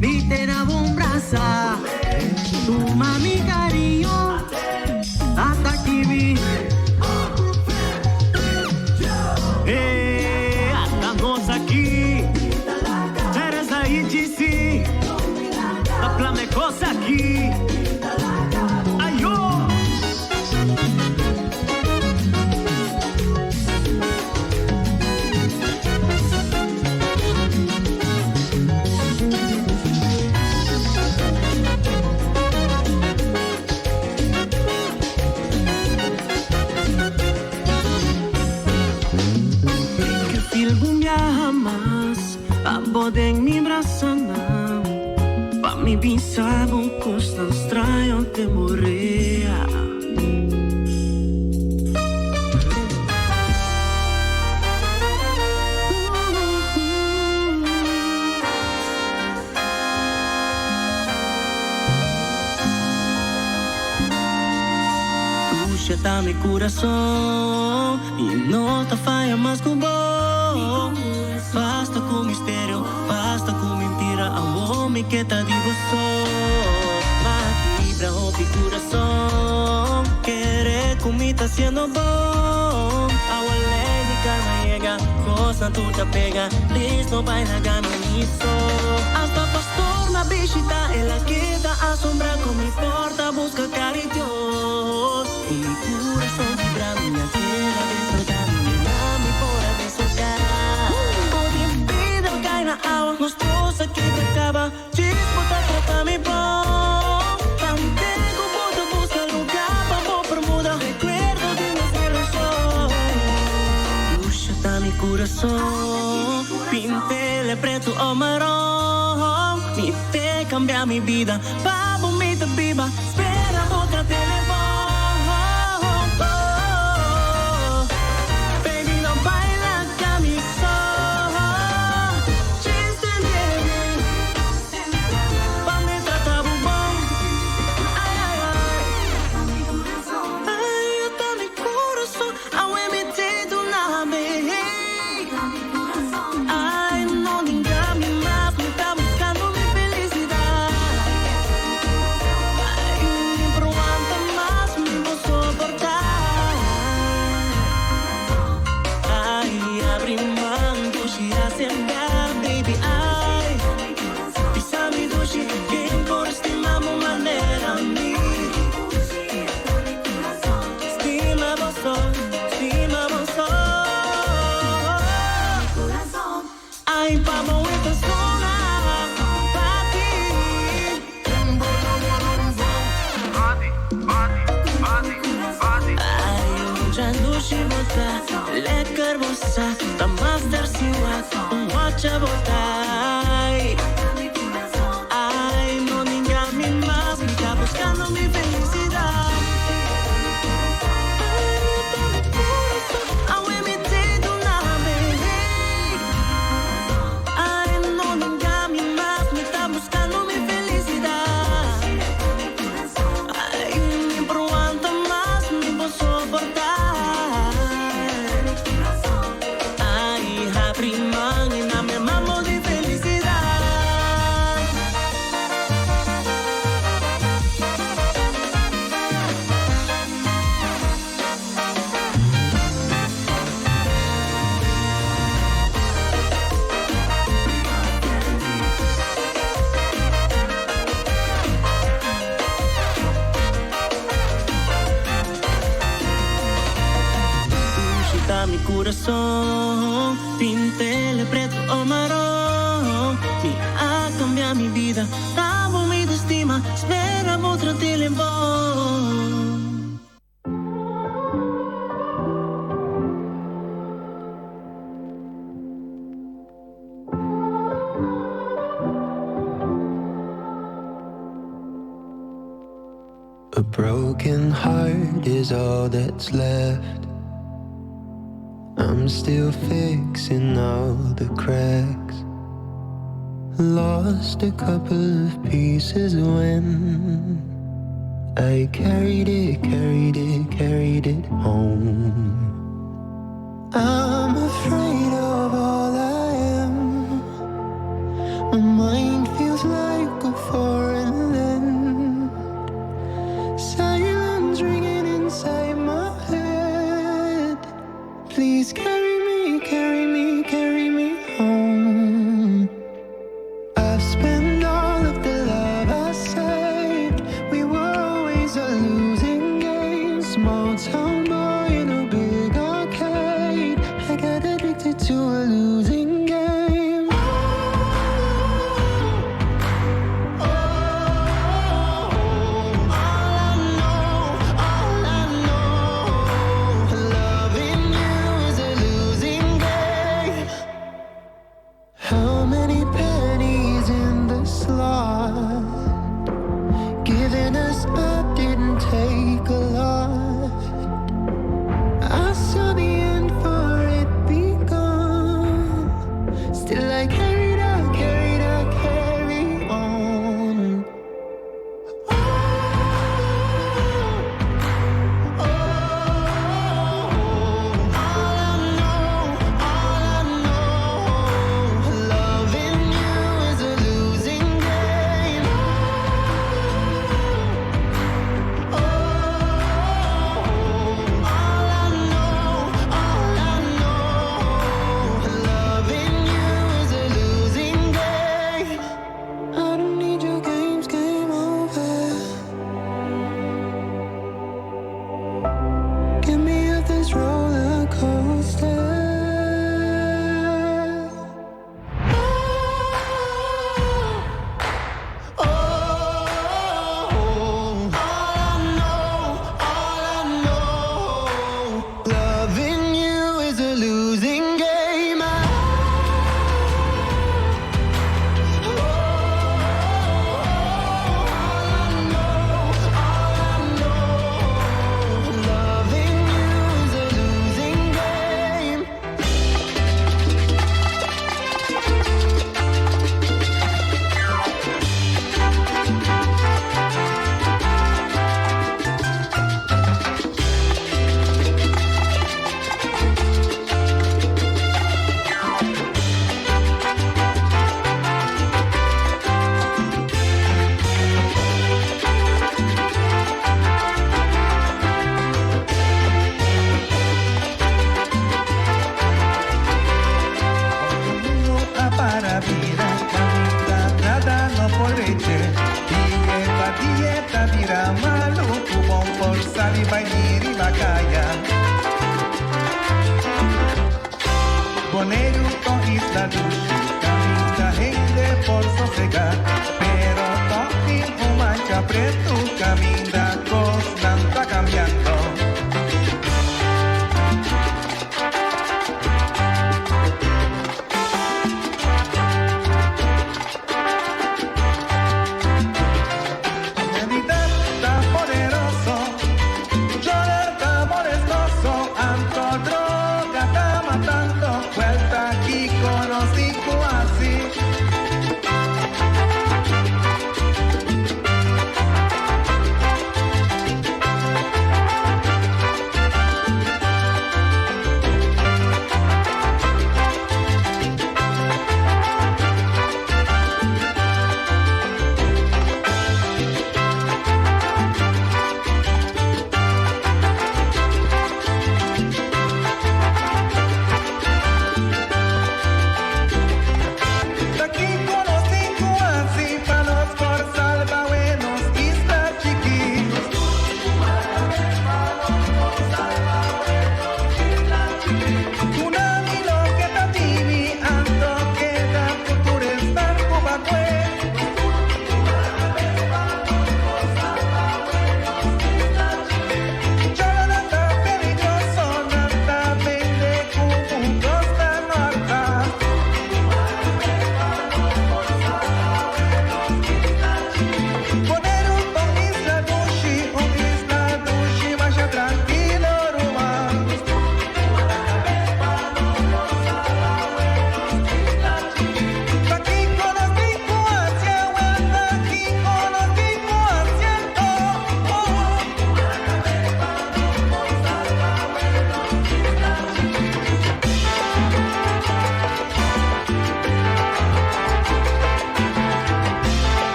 Mi tera bom braça. Tu mami carinho. Hasta que vi. Hasta nós aqui. Eres aí de si. Da plame cosa aqui. Mi sabe un costo estranho de morrer. Tá mi coração e não tá falha mais com bom. Basta com mistério, basta com mentira. A homem que tá de você. Vibra o coração. Querer comigo tá sendo bom. A lei de karma llega, coisa tu te pega. Listo não vai na gana nisso. Hasta pastor na bichita, ela queda a sombra com mi porta, busca carinho. Y mi corazón vibra, mi tierra despertar, mi mami por desocar. Odio vida, cae na agua, gostosa que te acaba. Disputa, trata mi voz. También puedo buscar lugar para bermuda. Recuerdo de nuestra relación. Puxa, tá mi corazón. Pintele preto o marrón. Mi te cambia mi vida. Vamos, mi te viva. Espera otra teléfono. Lekker bossa, da master siwat, watcha botai. Ay, no niña mi más, me está buscando mi felicidad. Mi corazón, pintele preto o marrón. Mi ha cambiado mi vida, davo mi estima, espera otro teléfono. A broken heart is all that's left. I'm still fixing all the cracks. Lost a couple of pieces when I carried it home. I'm afraid of all I am. My mind feels like a foreign land. Silence ringing inside my head. Please carry me, carry me, carry me home. I've spent all of the love I saved. We were always a losing game. Small town boy in a big arcade. I got addicted to a losing game. All I know da ducha, caminda gente por sossegar, pero toque un mancha preto, caminda constante cambiando. Vuelta aquí conocí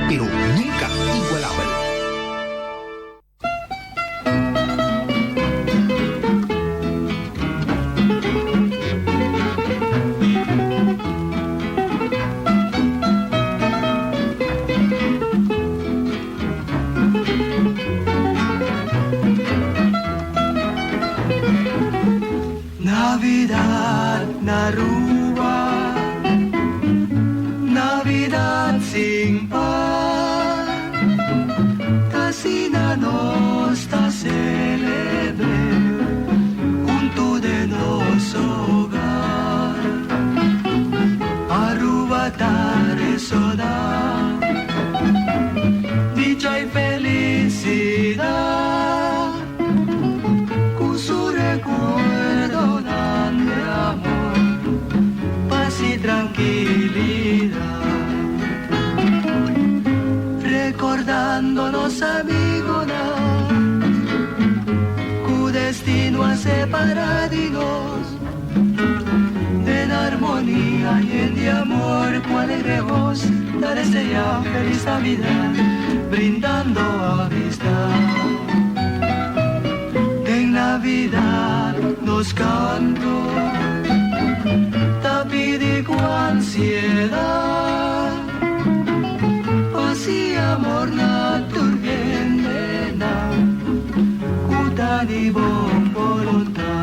pero nunca igualable. Navidad Naruba, Navidad sin par, casi na nostra celebre, junto de nosso hogar. Aruba tare soda, dicha y felicidad, con su recuerdo de amor, paz y tranquilidad. Recordándonos amigos, cu destino a separarnos, en armonía y en de amor, cu alegre voz, la desea feliz Navidad, brindando amistad. En Navidad nos canto, tapidi cu ansiedad, paz y amor naturviene, cuta di buon volontà.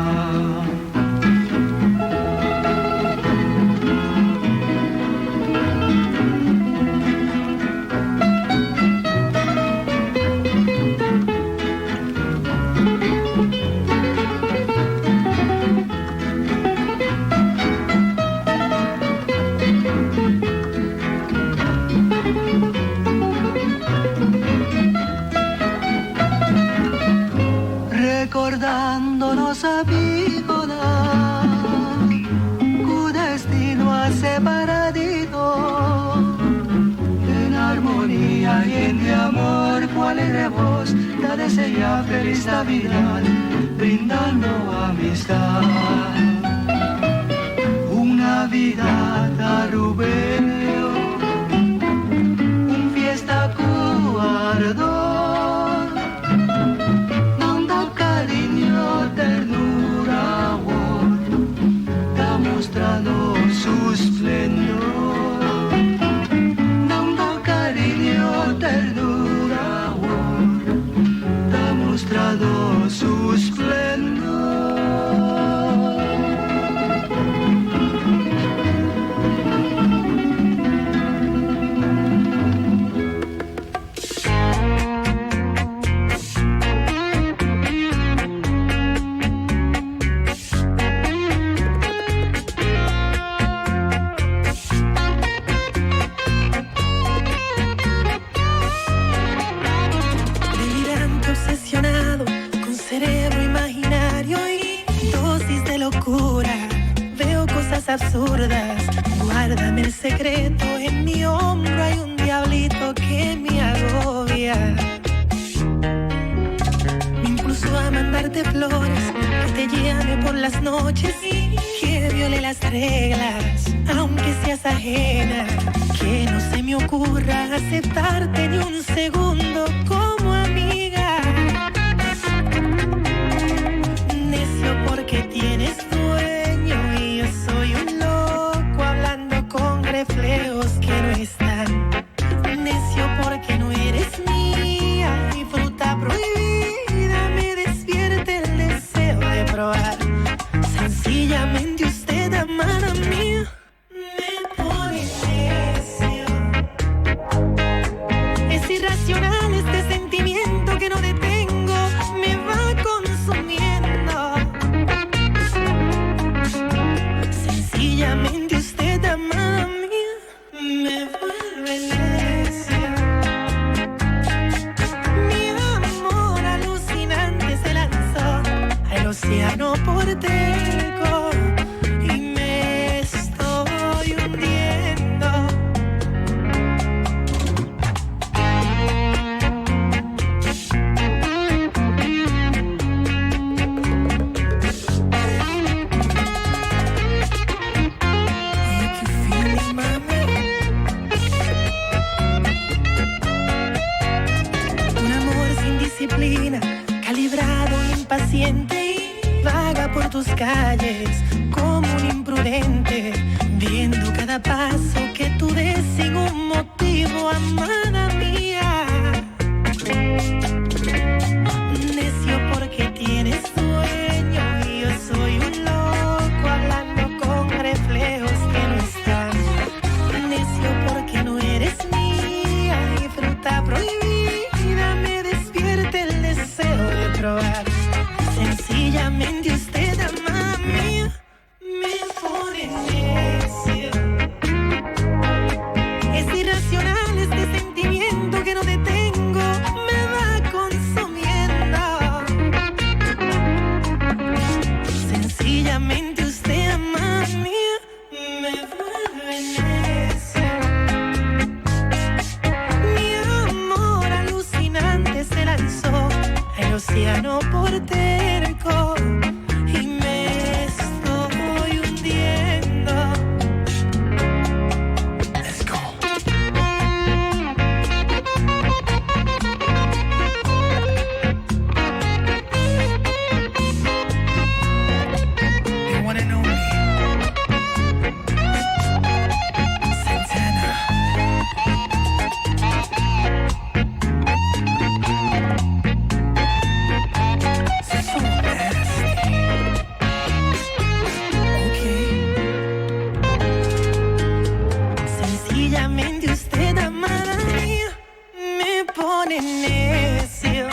Recordándonos amigos, cu destino a separaditos, en armonía y en de amor, cu alegre voz, la desea feliz Navidad, brindando amistad. Una Navidad a Rubeo, un fiesta cu ardor, ternura, amor, está mostrando su esplendor, dando cariño, ternura, amor, está mostrando su esplendor. Absurdas, guárdame el secreto, en mi hombro hay un diablito que me agobia. Me impulsó a mandarte flores, que te llame por las noches y que viole las reglas, aunque seas ajena, que no se me ocurra aceptarte ni un segundo como amiga. Necio porque tienes dueño y yo soy un loco hablando con reflejos que no están. Necio porque no eres mía, mi fruta prohibida me despierta el deseo de probar. Sencillamente usted, amada mía, me pone necio. Es irracional este sentimiento que no detengo, me va consumiendo. calles como un imprudente, viendo cada paso que tú des sin un motivo, amada mía. Necio porque tienes sueño y yo soy un loco hablando con reflejos que no están. Necio porque no eres mía y fruta prohibida me despierta el deseo de probar. Sencillamente usted, amada mía, me pone necio. Es irracional este sentimiento que no detengo, me va consumiendo. Sencillamente usted, amada mía, me vuelve necio. Mi amor alucinante se lanzó al océano por terco y me estoy hundiendo. Let's go. You wanna know me? Santana. So nasty. Okay. Sencillamente usted, amada mía, me pone necio.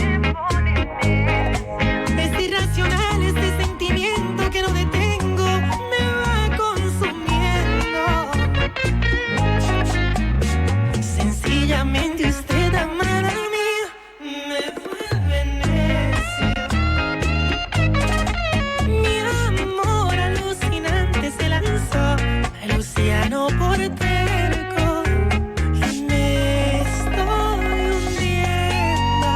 Es irracional este sentimiento que no detengo, me va consumiendo. Sencillamente usted, amada mía, me vuelve necio. Mi amor alucinante se lanzó al océano por terco y me estoy hundiendo.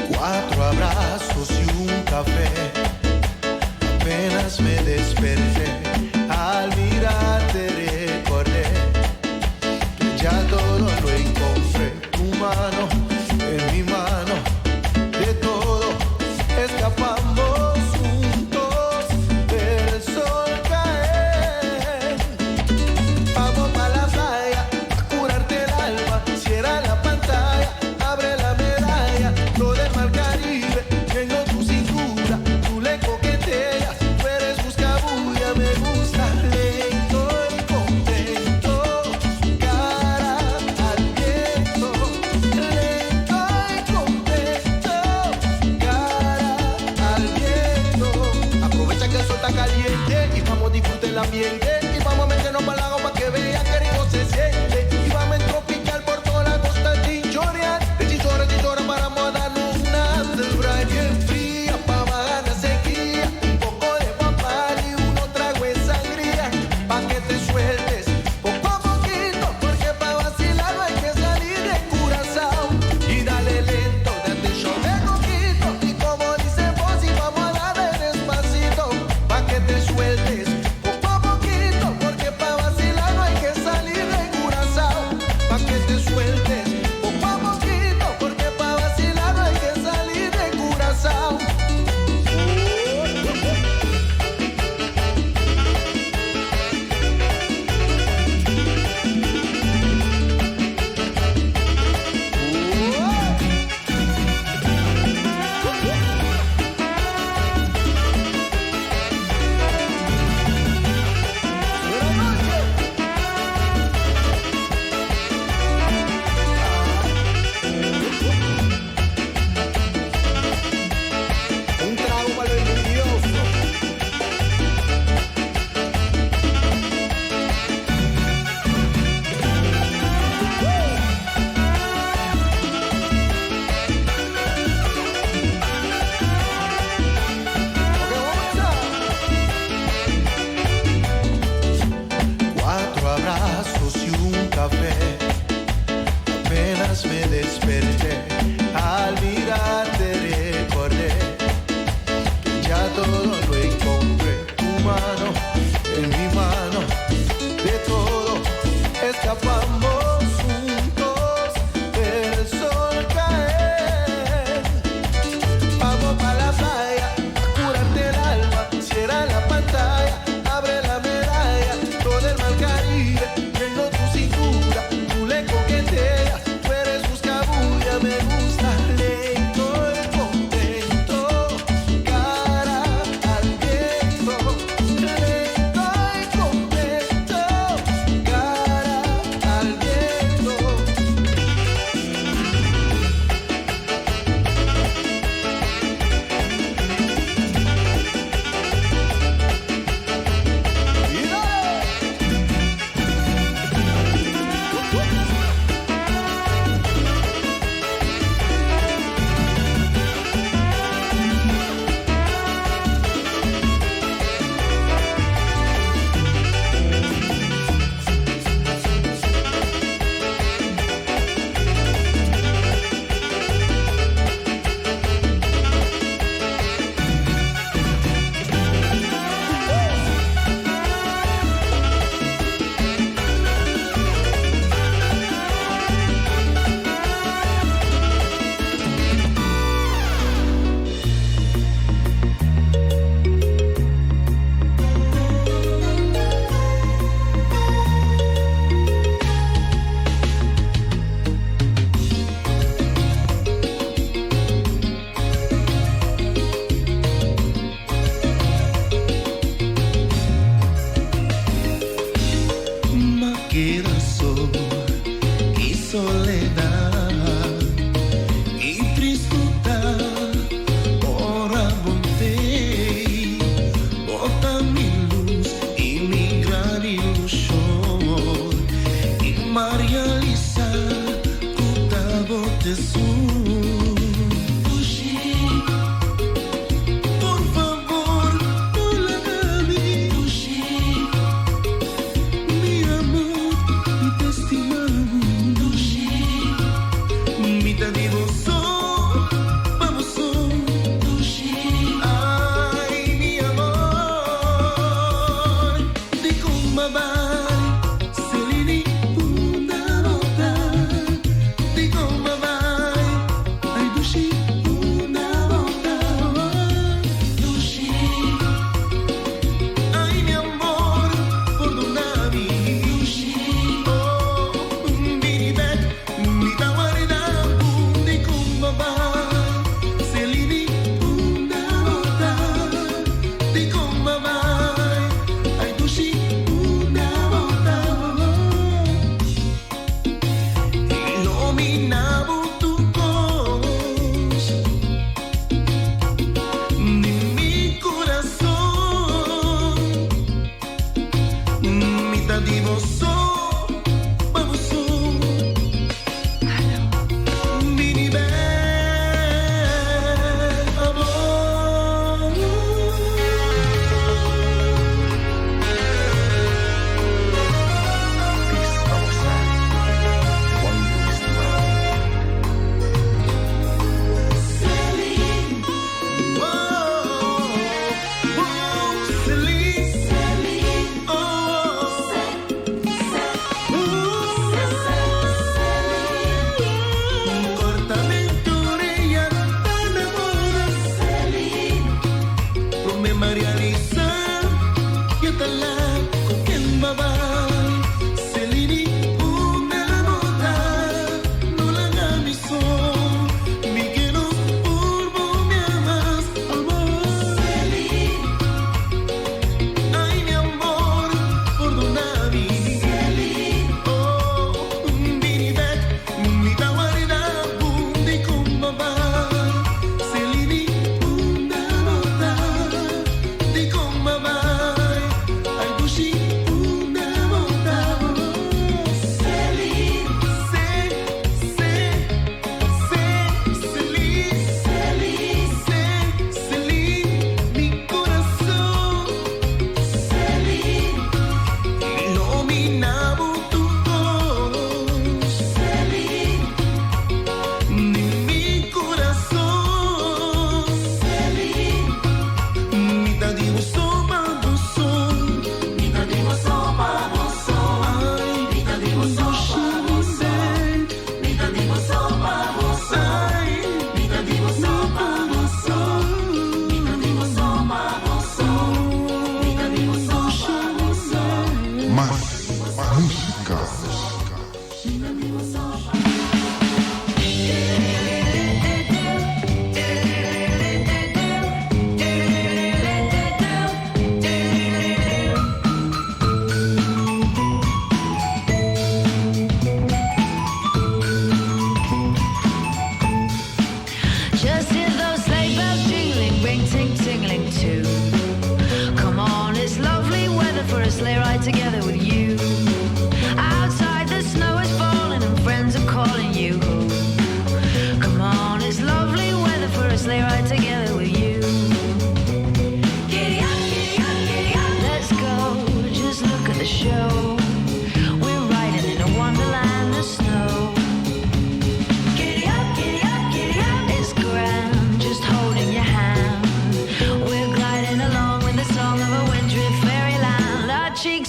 Cuatro abrazos y un café. Apenas me desperté. Al mirarte recordé que ya todo lo encontré. Tu mano en mi mano. De todo escapamos juntos del sol caer. Vamos pa' la playa a curarte el alma. Cierra la pantalla, abre la medalla. Todo el mar Caribe, tengo tu cintura. Tú le coqueteas, tú eres buscabulla. Me gusta lento y contento. Cara al viento, lento y contento. Cara al viento. Aprovecha que el sol está caliente y vamos a disfrutar el ambiente. Y vamos a meternos para el lago para que vean que rico se siente. Y vamos a tropical por toda la costa chinchorreal. De Chinchorro a Chinchorro paramos a darnos una celebra bien fría pa' bajar la sequía. Un poco de guapal y uno trago de sangría pa' que te sueltes poco a poquito, porque pa' vacilar no hay que salir de Curazao. Y dale lento, date show de coquito. Y como dice vos, y vamos a darle despacito pa' que te sueltes poco a poquito, porque pa' vacilar no hay que salir de Curazao. Pa' que te sueltes poco a poquito, porque pa' vacilar no hay que salir de Curazao. soledad y tristeza. Ora voltei, bota mi luz y mi gran ilusión. Y Maria Lisa, cutavo tesoro.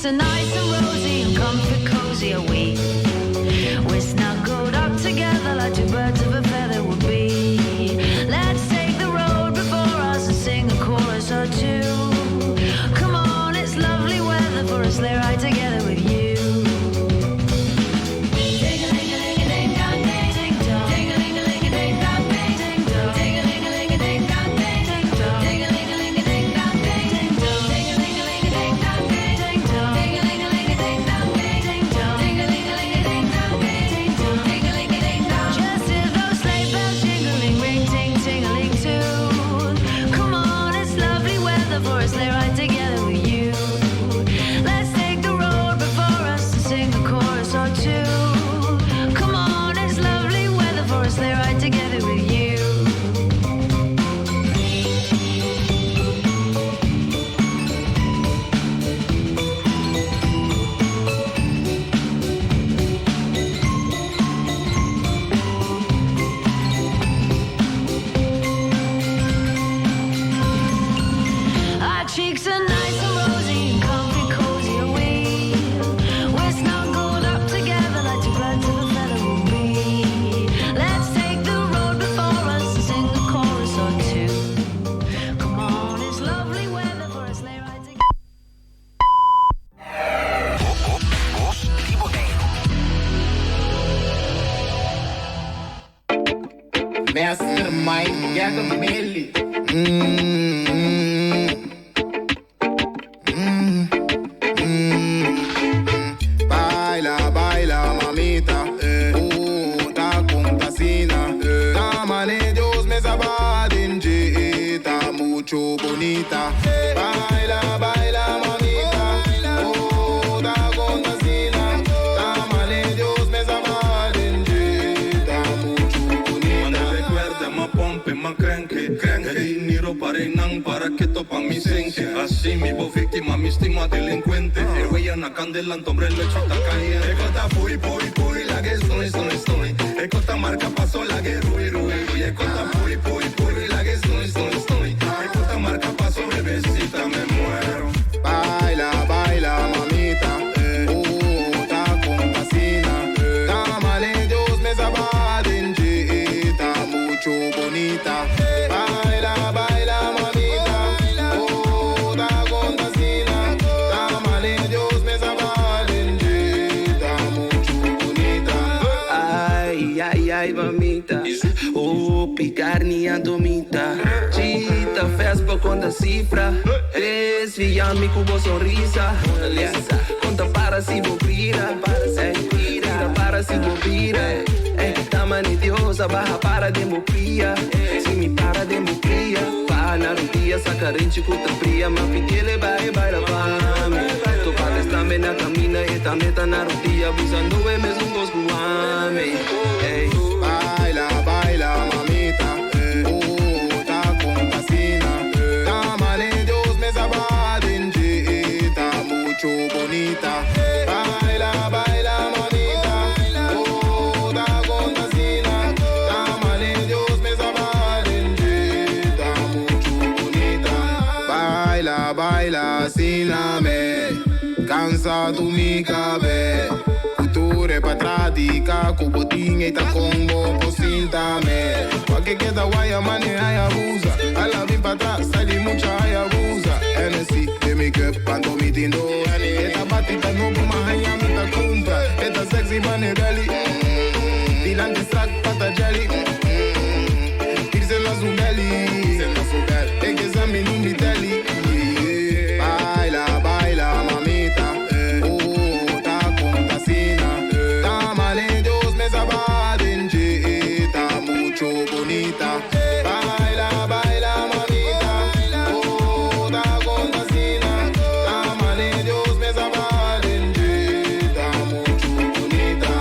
Nice and rosy and comfy cozy are we. We're snuggled up together like bester mai, ja kom meli. Baila, baila, mamita, ta contasina, Tamane Dios me sabadinje, ta mucho bonita. Baila, baila, mamita, ta contasina, Tamane Dios me sabadinje, ta mucho bonita. Mano recuerda, ma pompe, ma cranque, dinero para inang para que topan mi senque. Así mi voz víctima, mi estima delincuente. El güey na candela, hombre le chuta calle. Ecota pui, la que estoy. Ecota marca paso la que rui. Ecota pui, la que estoy. Ecota marca paso, bebecita, me muero. Baila, baila, mamita, ta compasina, Tamane Dios me sabadinje, ta mucho bonita. Baila, baila, mamita, ta compasina, Tamane Dios me sabadinje, ta mucho bonita. Ai, mamita. Picar ni antomita. Chita, fespa con la cifra. Desviarme cubo sonrisa. Conta para si vou vira. Vira para si vou vira. Tamani Dios, barra para democria. Se me para democria. Para um dia, sacarente cuta fria. Mas pitele vai pra mim. Tu para estar na camina e também tá na rodia. Buscando é mesmo gosto ame. Baila, baila, mamita, ta compasina, Tamane Dios me sabadinje, ta mucho bonita. Baila, baila, mamita, ta compasina, Tamane Dios me sabadinje, ta mucho bonita. Baila, baila, siname, cansa tu mi cabe. Culture patratica, cubotinha e ta combo posintame. Porque queda guaya mane ay abusa. A la vim pra trás, sai de mucha ay abusa. NSC, de mi cup, pando mi tindo. Esta batita no puma hanya mi ta compra. Esta sexy mane belly. Dilante sac pata jelly. Irse la su belly. E que sa mi numbi telly. Baila, baila, mamita. Bonita, baila, baila, mamita, ta contasina, Tamane Dios me sabadinje, ta mucho bonita.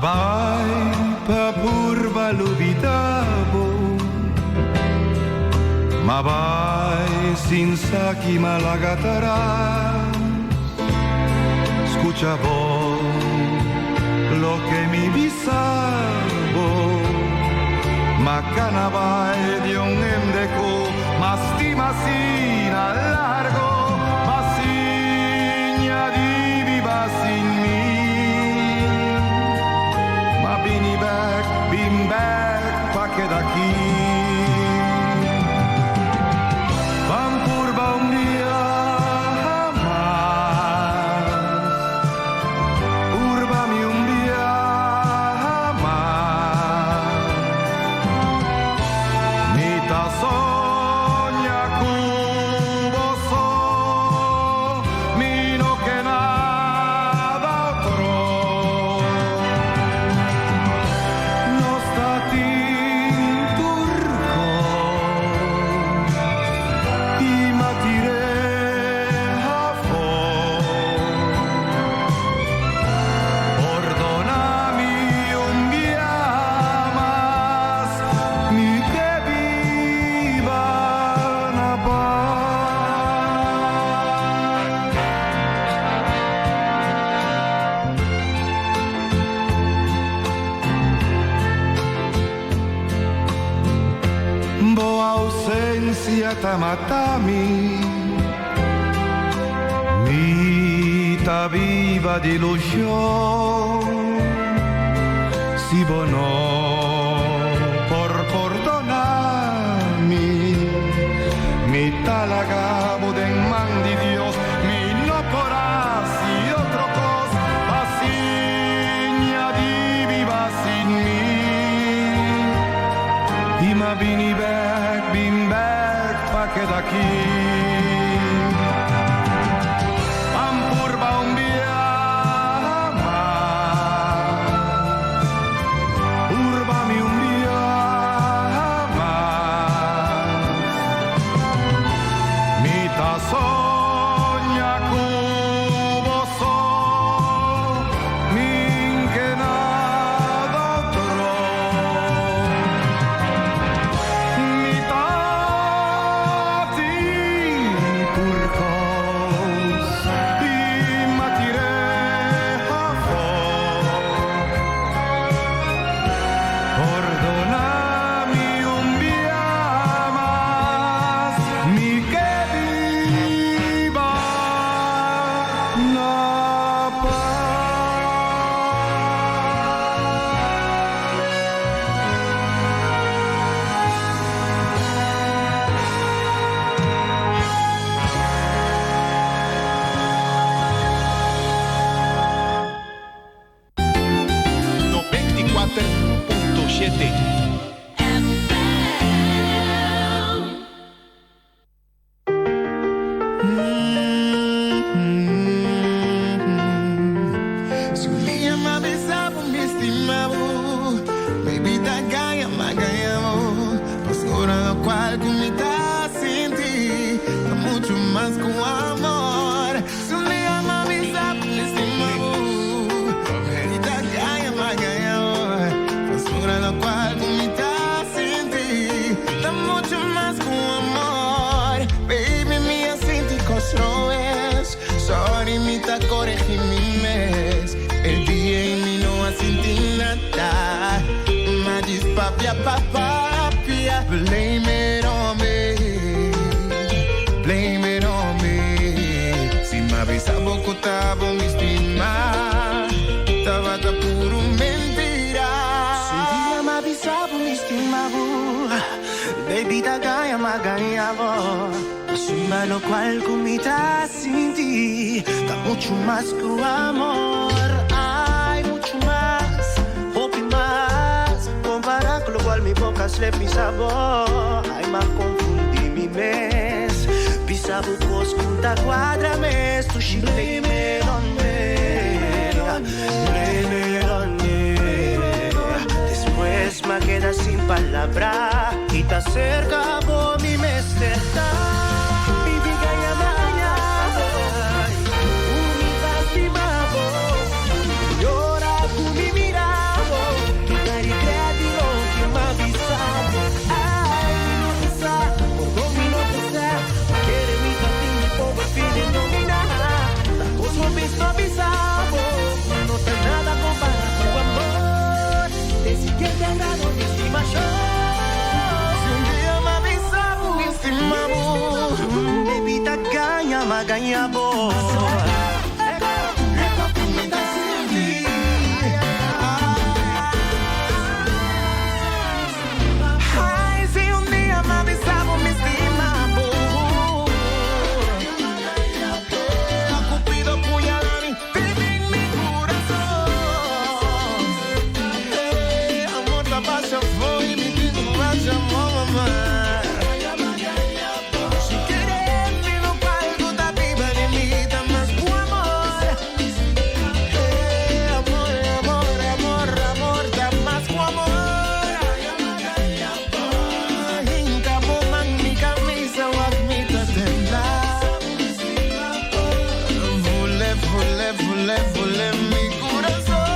Abai papurba lubitabo, Mabai sin saki malagatara. Escucha vos lo que mi bisabo Macana vai di un emdeco Mastima sina largo Masigna di viva sin mi Ma bini back, bin back, pa che da chi Van curva un dia Matami, vita viva di ilusión, si bono por perdonarmi, mi talagabo de man di Dios, mi no porás y otro cos, pasigna di viva sin mi, y ma vini back, bin back. Que de aquí Ampurba un día más Urbami un día más Mi tasogna cubo so Min que nada otro Mi blame it on me, blame it on me. Si me avisaba que estaba mi estima, estaba tan puro mentira. Si dia me avisaba mi estima, baby da ganha, ma ganhava. Suma lo cual comita sin ti, da mucho más que o amor. Hay mucho más, poco más. Comparar con lo cual mi boca se le pisaba. Ay, más confundí mi mes. Pisaba cos conta quadra mes. Tu she blame it on me, blame it on me. Después me queda sin palabra y te acerca por mi meseta. Llora con mi mirada. Ay, si un día me avisamos, mi estimado, a Cupido puñalani, vive en mi corazón. Amor, la pasa foi, mi vida no vaya, mamá. Si quieres, mi no palco, ta viva, limita más tu amor. Amor, amor, amor, amor, da más tu amor. Vule mi corazón.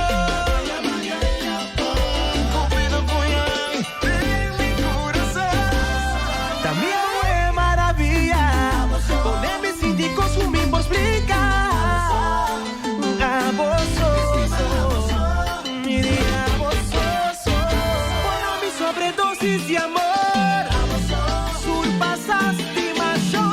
Cupido puñal en mi corazón. También fue maravilla. Poner mi CD consumir por explicar. Abososo. Mi día abososo. Bueno, mi sobredosis de amor. Surpasaste mayor.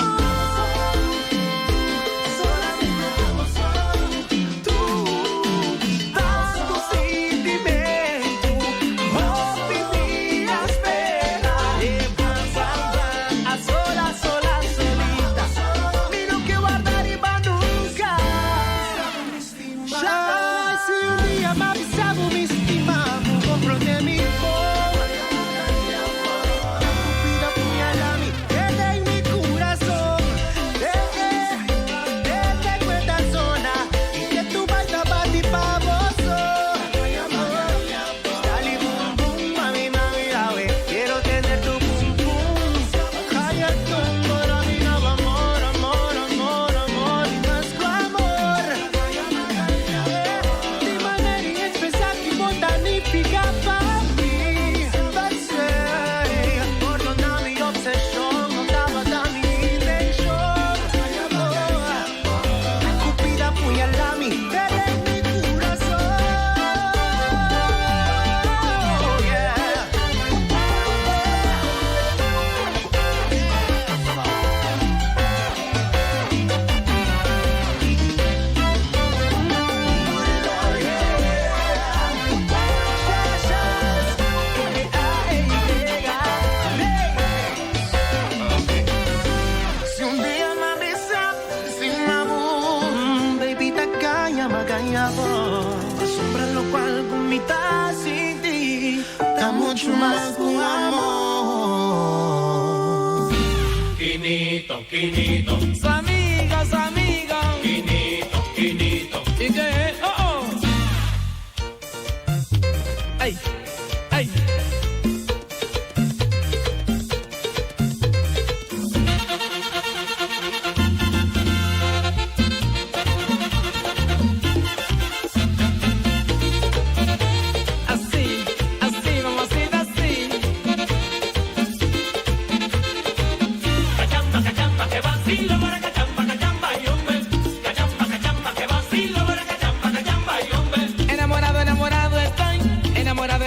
Asombra lo cual con mi taza sin ti da mucho más tu amor. Quinito, Quinito, Su amiga, su amiga. Quinito, Quinito. ¿Y qué es? Oh, oh. Ay, ay.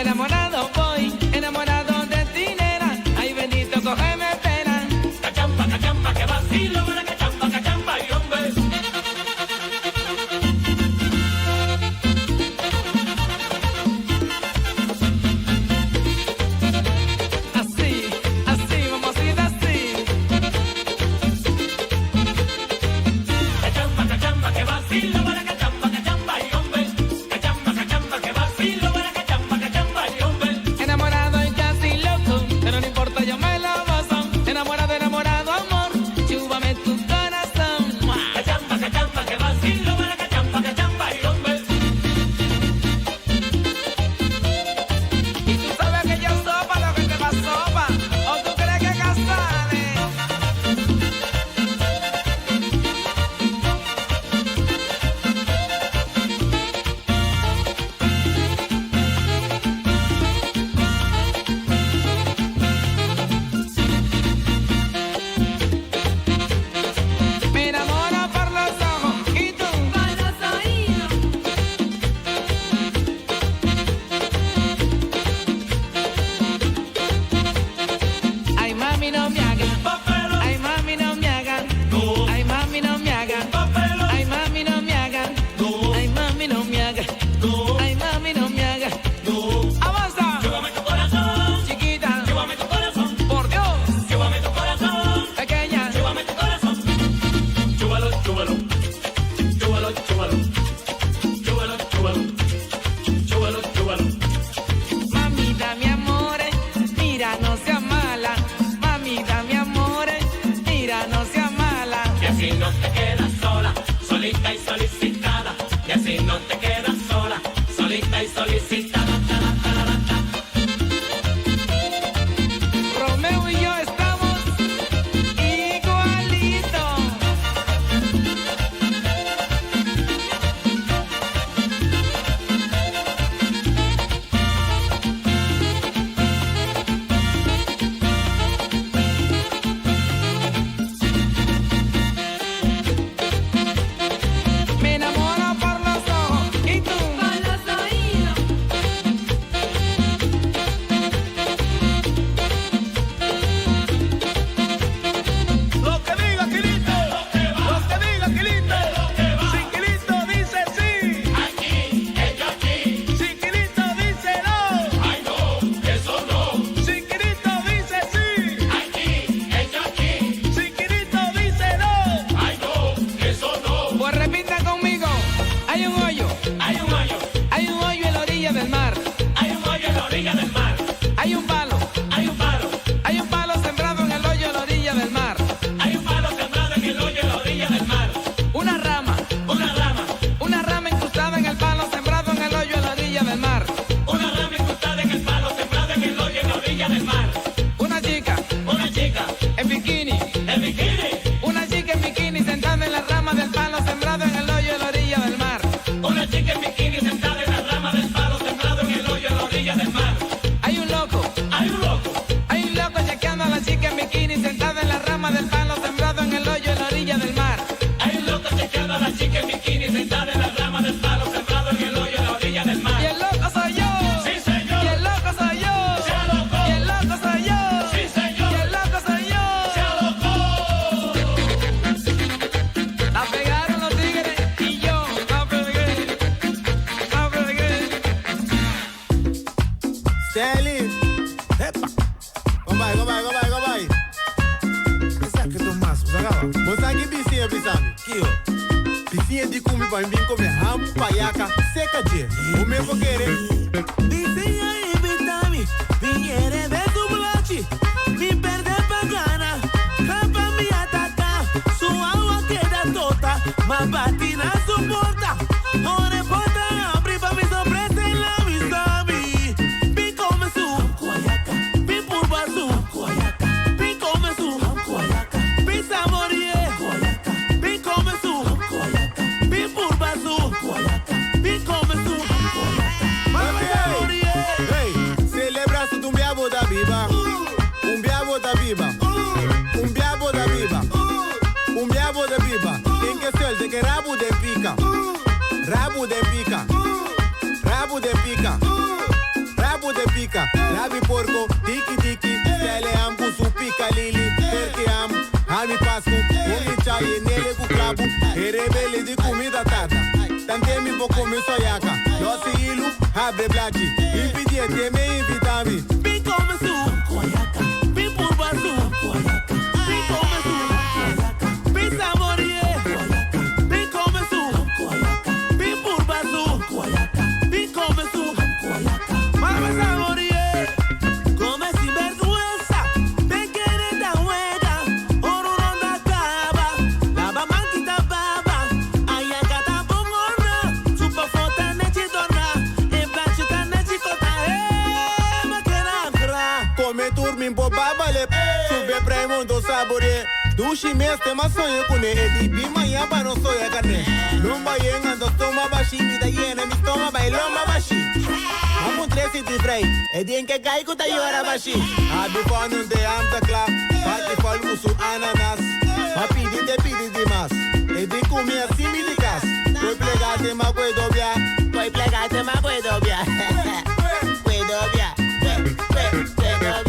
Enamorado voy, enamorado de ti, nena. Ay, bendito, cógeme pena. Cachamba, que vacilo, cachamba, y hombre. Así, así, mamacita, así. Cachamba, que vacilo, cachamba, y hombre. Cachamba, que vacilo, cachamba, y hombre. Enamorado y casi loco, pero no importa, yo me lo gozo. Enamorado, amor, chúpame tu corazón. Cachamba, que vacilo, cachamba, y hombre. Y tú sabes que yo sopa lo que te va sopa. ¿O tú crees que casale? en bikini sentada en la rama del palo sembrado en el hoyo en la orilla del mar. Y el loco soy yo. Sí, señor. Y el loco soy yo. Se alocó. Y el loco soy yo. Sí, señor. Y el loco soy yo. Se alocó. La pegaron los tigres y yo la pegué. La pegué. Shelly. Epa. Go bye. Essa que tu mas, usagava. Você aqui piscina, pisami. Kio. Piscina de comi para mim comer ramo, paiaca, seca de. O meu vou querer. Vizinha invita-me, viere ver do blote, me perder pra gana, capa me atacar, sua alma queda tota, mas bate na suporta, ore porta abre pra me sorprender lá, me sabe, bem começou, bem por baixo, bem começou, bem saborear, bem começou, bem por baixo, bem começou. Hey, celebra-se de biabo da biba. Biabo da biba. Biabo da biba. Biabo da biba. Tem que ser de que rabo de pica. Rabo de pica. Rabo de pica. Rabo de pica. Rabi porco, tiki tiki. Tele ambu su pica lili. Perché am, ami pasco. Umi chai nele cu clabu. E rebele de comida tata. Tante mi po come soiaca. Nosi ilu, abre blachi. Invidiente me invitami. Bem come su, bem por baixo, bem come su, bem saborear, bem come su, bem por baixo, bem come su, vamos saborear, come sin vergüenza, bem querer da huega, oro não da caba, lava manquita baba, aí a gata bongona, chupa fota nete dona, e planchita nete cota, Come turmin po babale. Sube premo do sabore. Dushi meste ma sonho com ne. Edi bima yaba no soya carne. Lumba yenga do stoma bashi. Vida yena mi stoma bai loma bashi. Amun 3 Edi en que caigo ta yora bashi. Abi fonu de amta club. Pati fal musu ananas. Ma pidi de mas. Edi kumi asimi de cas. Toi plegate ma puedo via. Toi plegate ma puedo via. Puedo via.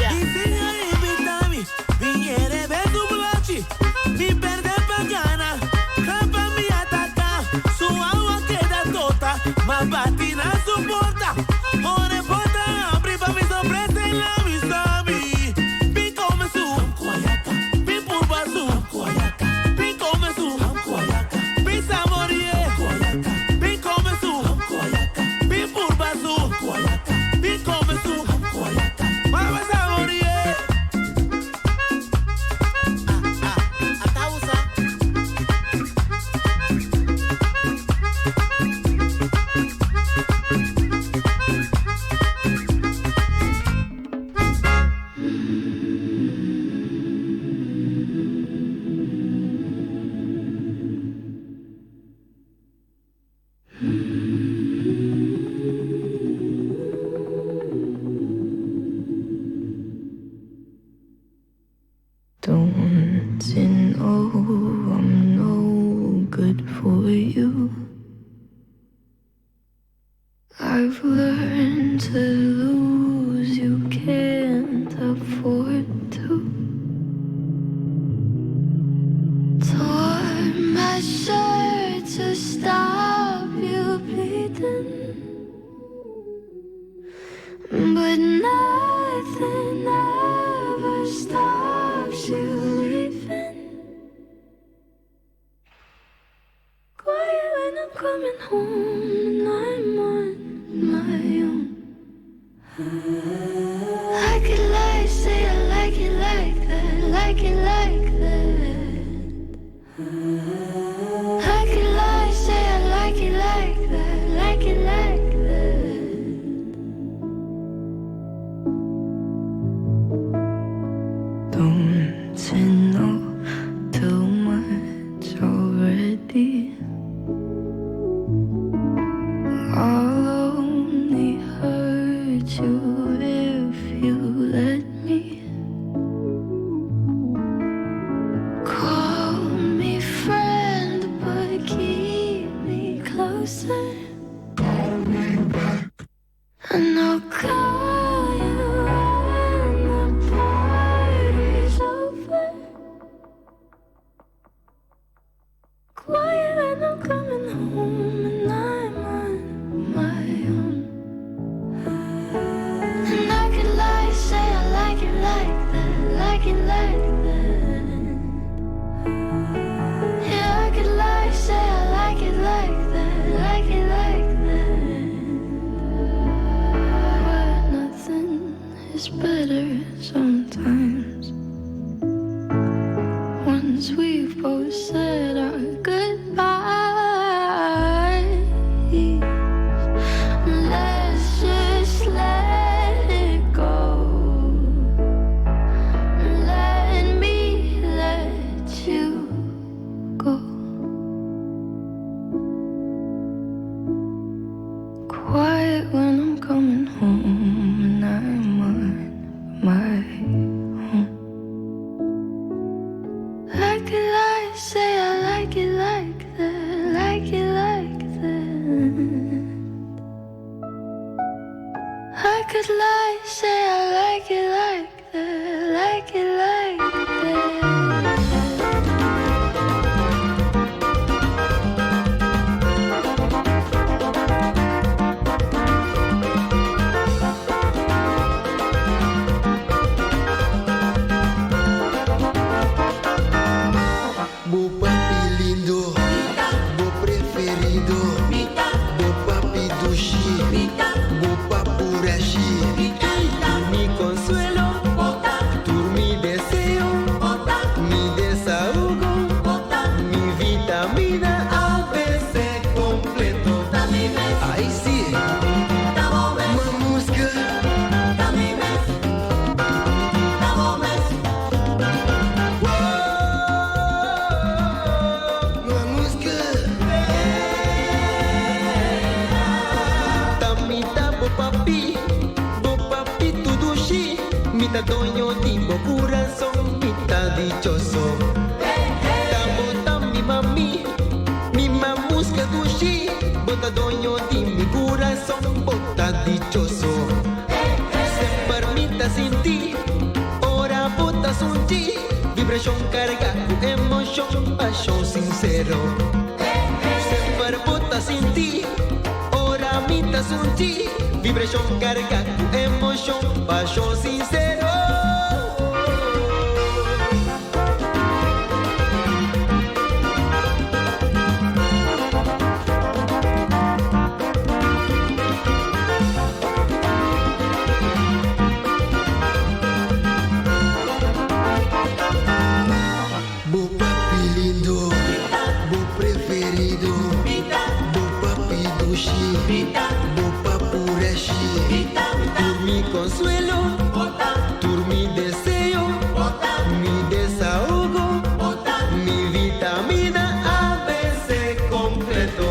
Vizinha invita-me, viere ver do blote, me perder pra gana, capa me atacar, sua alma queda tota, mas bate na suporta, ore porta abre pra me sorprender lá, me sabe, bem começou, bem por baixo, bem começou, bem saborear, bem começou, bem por baixo, bem começou. Vamos saborear. A causa. Don't you know I'm no good for you? I've learned to lose, you can't afford to. Tore my shirt to stop you bleeding, but nothing ever stops you leaving. Quiet when I'm coming home and I'm on my own. I could lie, say I like it like that, like it like that. I could lie, say I like it like that, like it like that. Don't you know too much already? I'll only hurt you if you let me. closer. And I'll call you when the party's over. Quiet when I'm coming home and I'm on my own. And I could lie, say I like it like that, like it like that. Yeah, I could lie, say I like it like that, like it like that. But nothing is better sometimes. Once we've both said our goodbyes, let's just let it go. Let me let you go. Quiet when I'm coming home and I'm on my own. I could lie, say I like it like that, like it like that. I could lie, say I like it like that, like it like that. Bo papi lindo, bo preferido, bo papi dushi, bo papurashi. Mi consuelo, tú mi deseo, mi desahogo, mi vitamina ABC completo. Ahí sí, mamusca. Mita doño tipo corazón, mita dichoso. Bota mi mami, mi mamusca dushi. Bota doño di mi corazón, bota dichoso. Se permita sin ti, ora bota sun ti. Vibración carga tu emoción, pasión sincero. Se perbota sin ti, ora mita sun ti. Vibración carga tu emoción, pasión sincero. Bo papi lindo, bo preferido, bo papi dushi, bo papurashi. Tú mi consuelo, tú mi deseo, mi desahogo, mi vitamina ABC completo.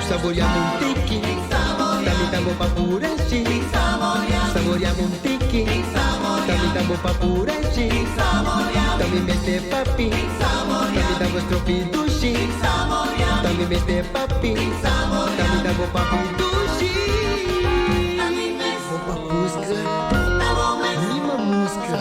Saboreando un tiki, tamita bo papureshi. Saboreando un tiki, davo papurashi, también mete papi, también davo stropidushi, también mete papi, también davo papi dushi. Opa musca, mima musca.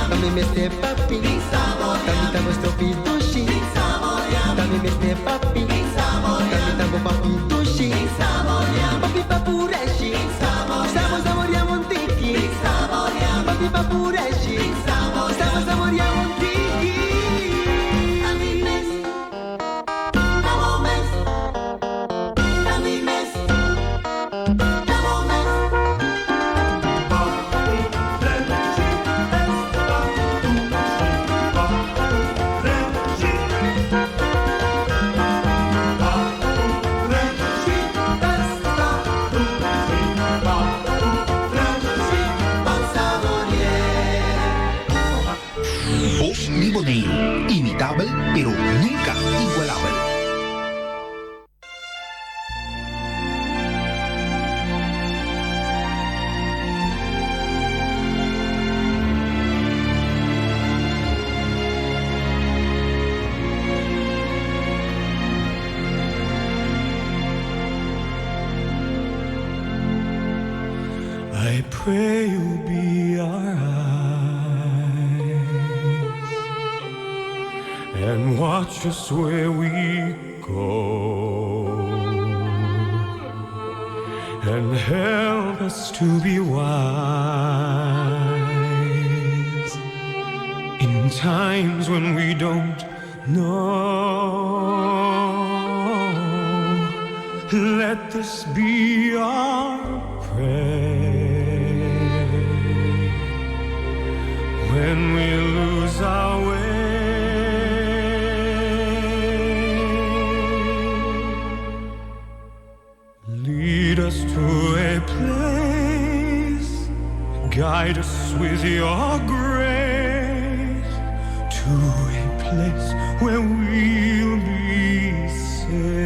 También mete papi, también davo stropidushi, también mete papi, también davo papi dushi, papi papurashi, saboriamo un tiki, papi papurashi, saboriamo un tiki. Imitable, pero nunca igualable. I pray you'll be our eyes and watch us where we go, and help us to be wise in times when we don't know. Let this be our prayer when we lose our way. Lead us to a place, guide us with your grace, to a place where we'll be safe.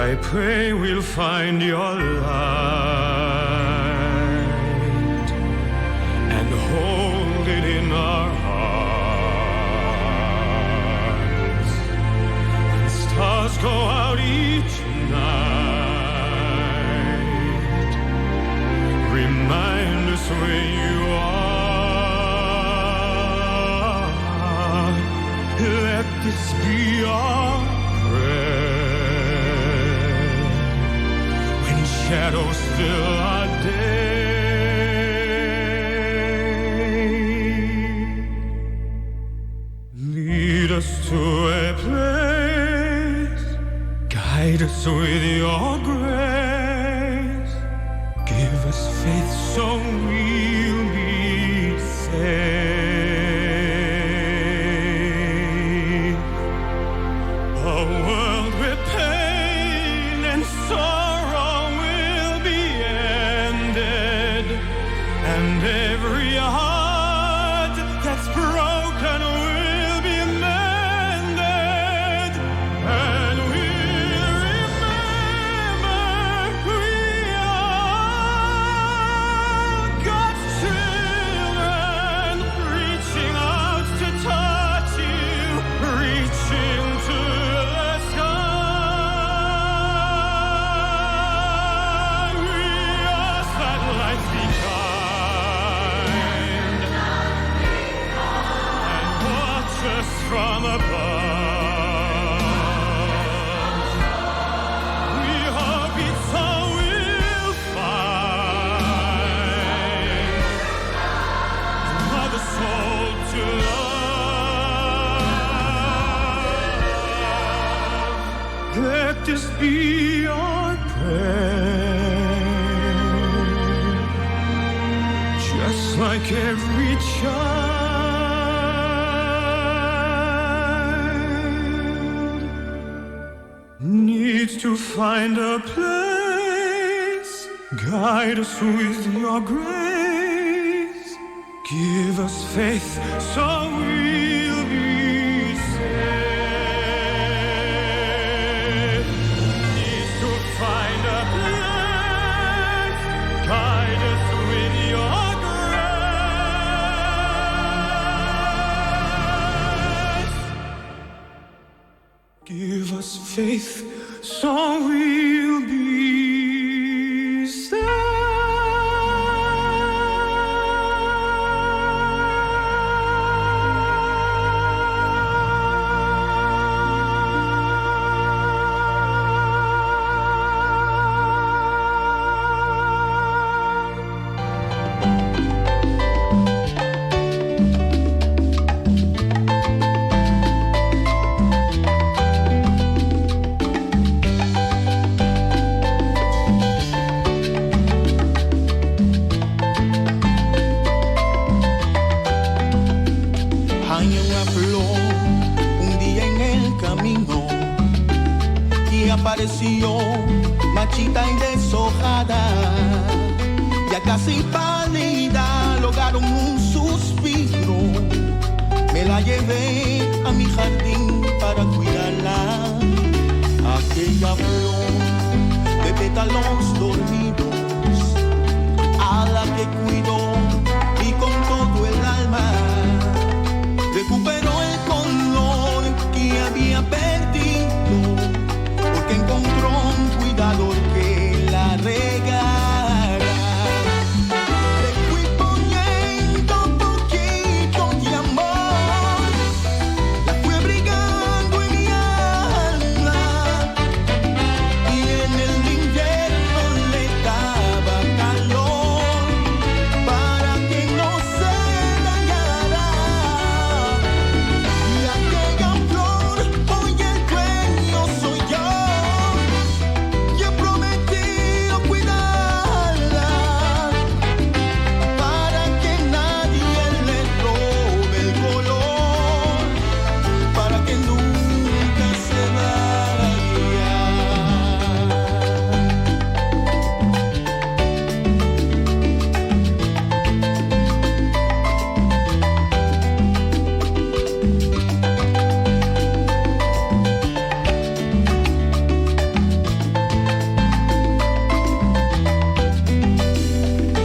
I pray we'll find your light and hold it in our hearts. When stars go out each night, remind us where you are. Let this be our shadows fill our day. Lead us to a place, guide us with your grace. Give us faith so we'll be safe. A world where pain and sorrow will be ended Just like every child needs to find a place, guide us with your grace, give us faith so we'll be saved. Needs to find a place, guide us with your grace, give us faith so we'll be saved. Hay una flor un día en el camino y apareció marchita y deshojada, ya casi pálida, lograron un suspiro. Me la llevé a mi jardín para cuidarla, aquella flor de pétalos dormidos, a la que cuidó y con todo el alma recuperó el color que había perdido, porque encontró un cuidador que la regara. Le fui poniendo poquito de amor, la fui abrigando en mi alma, y en el invierno le daba calor para que no se dañara. Y aquella flor, hoy el dueño soy yo, y he prometido cuidarla para que nadie le robe el color, para que nunca se vaya.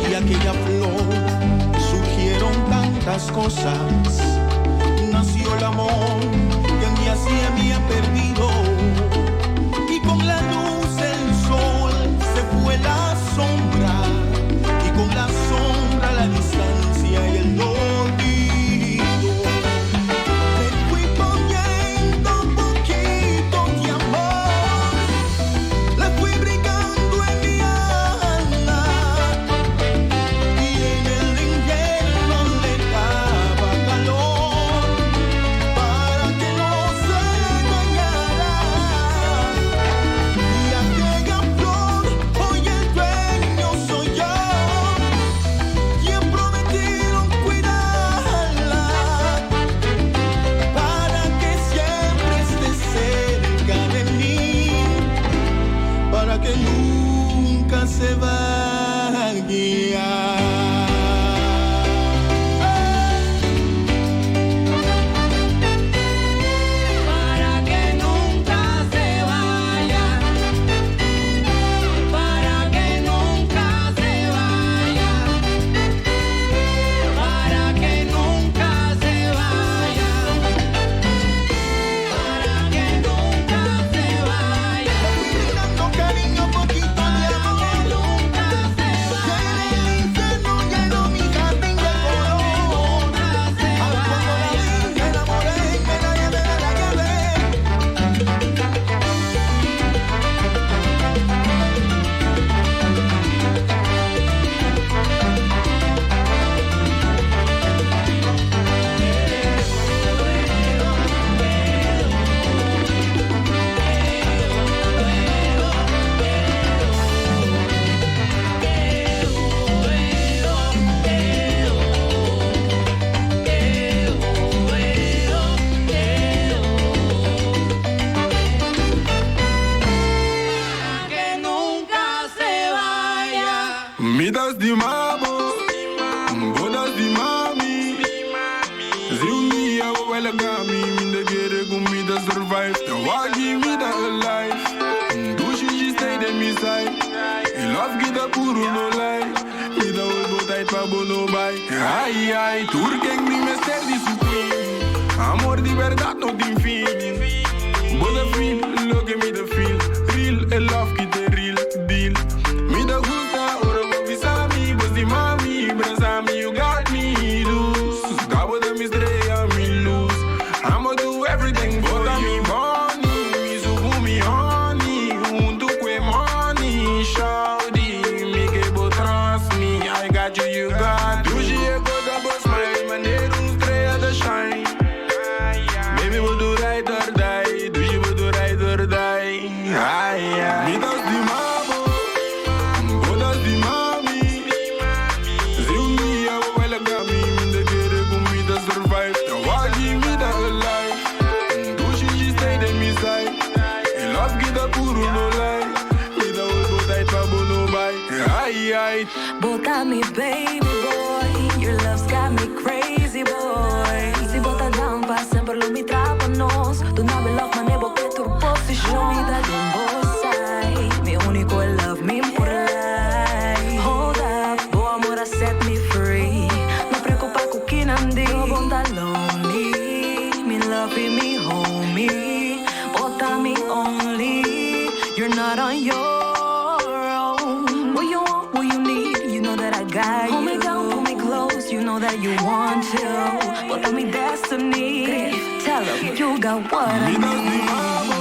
Y aquella flor surgieron tantas cosas, nació el amor que en día sí había perdido, y con la luz del sol se fue la sombra, y con la sombra la distancia y el olvido. Le fui poniendo poquito de amor, la fui brigando en mi alma, y en el invierno le daba calor para que no se dañara. Y aquella flor, hoy el dueño soy yo, y he prometido cuidarla para que siempre esté cerca de mí, para que nunca se vaya. Para que nunca se vaya, para que nunca se vaya, para que nunca se vaya, para que nunca se vaya. Le fui brindando cariño, poquito de amor, que en el Midas di mabo, bodas di mami. Se dia we wel gami, minder kere kum me to survive. The war give me the life. Do she stay in my side. In love get a puro no lie. Me da old boat tight pa bono bay. Ay ay, turken mi me ser di supreme. Amor di verdad no din fin. But the feel, look at me the feel. Real, a love get a real deal. Me da gusta, ora mo bisami. Bos di mami, brasami, you got me loose. Gabo de mis estrella, me lose. I'ma do everything for you. Money, me so me honey. Unto que money, shawty. Me que bo trust me. I got you, you got. Do she a good boss, my maneiro, estrella da shine. Baby, we'll do right or die. Do you will do right or die? Ay, ay. Me das di mamo, bodas di mami. Se dia we wel gami, minder kere kum me to survive. The war give me the life. Do she stay in my side. In love get a puro no lie. Me da old boat tight pa bono bay. Ay, ay. Bota me, baby boy. Your love's got me crazy, boy. Si bota down pa sempre lo mi trapanos. Tu nave love man ebo que tu position. Me da de side. Mi único love me por life. Hold up, bo amor set me free. No preocupa com que nandi. No bonda lonely. Me love me homie. Bota me only. You're not on your own. What you want, what you need, you know that I got you. Hold me down, pull me close, you know that you want to. Bota me destiny. Tell 'em you got what I need.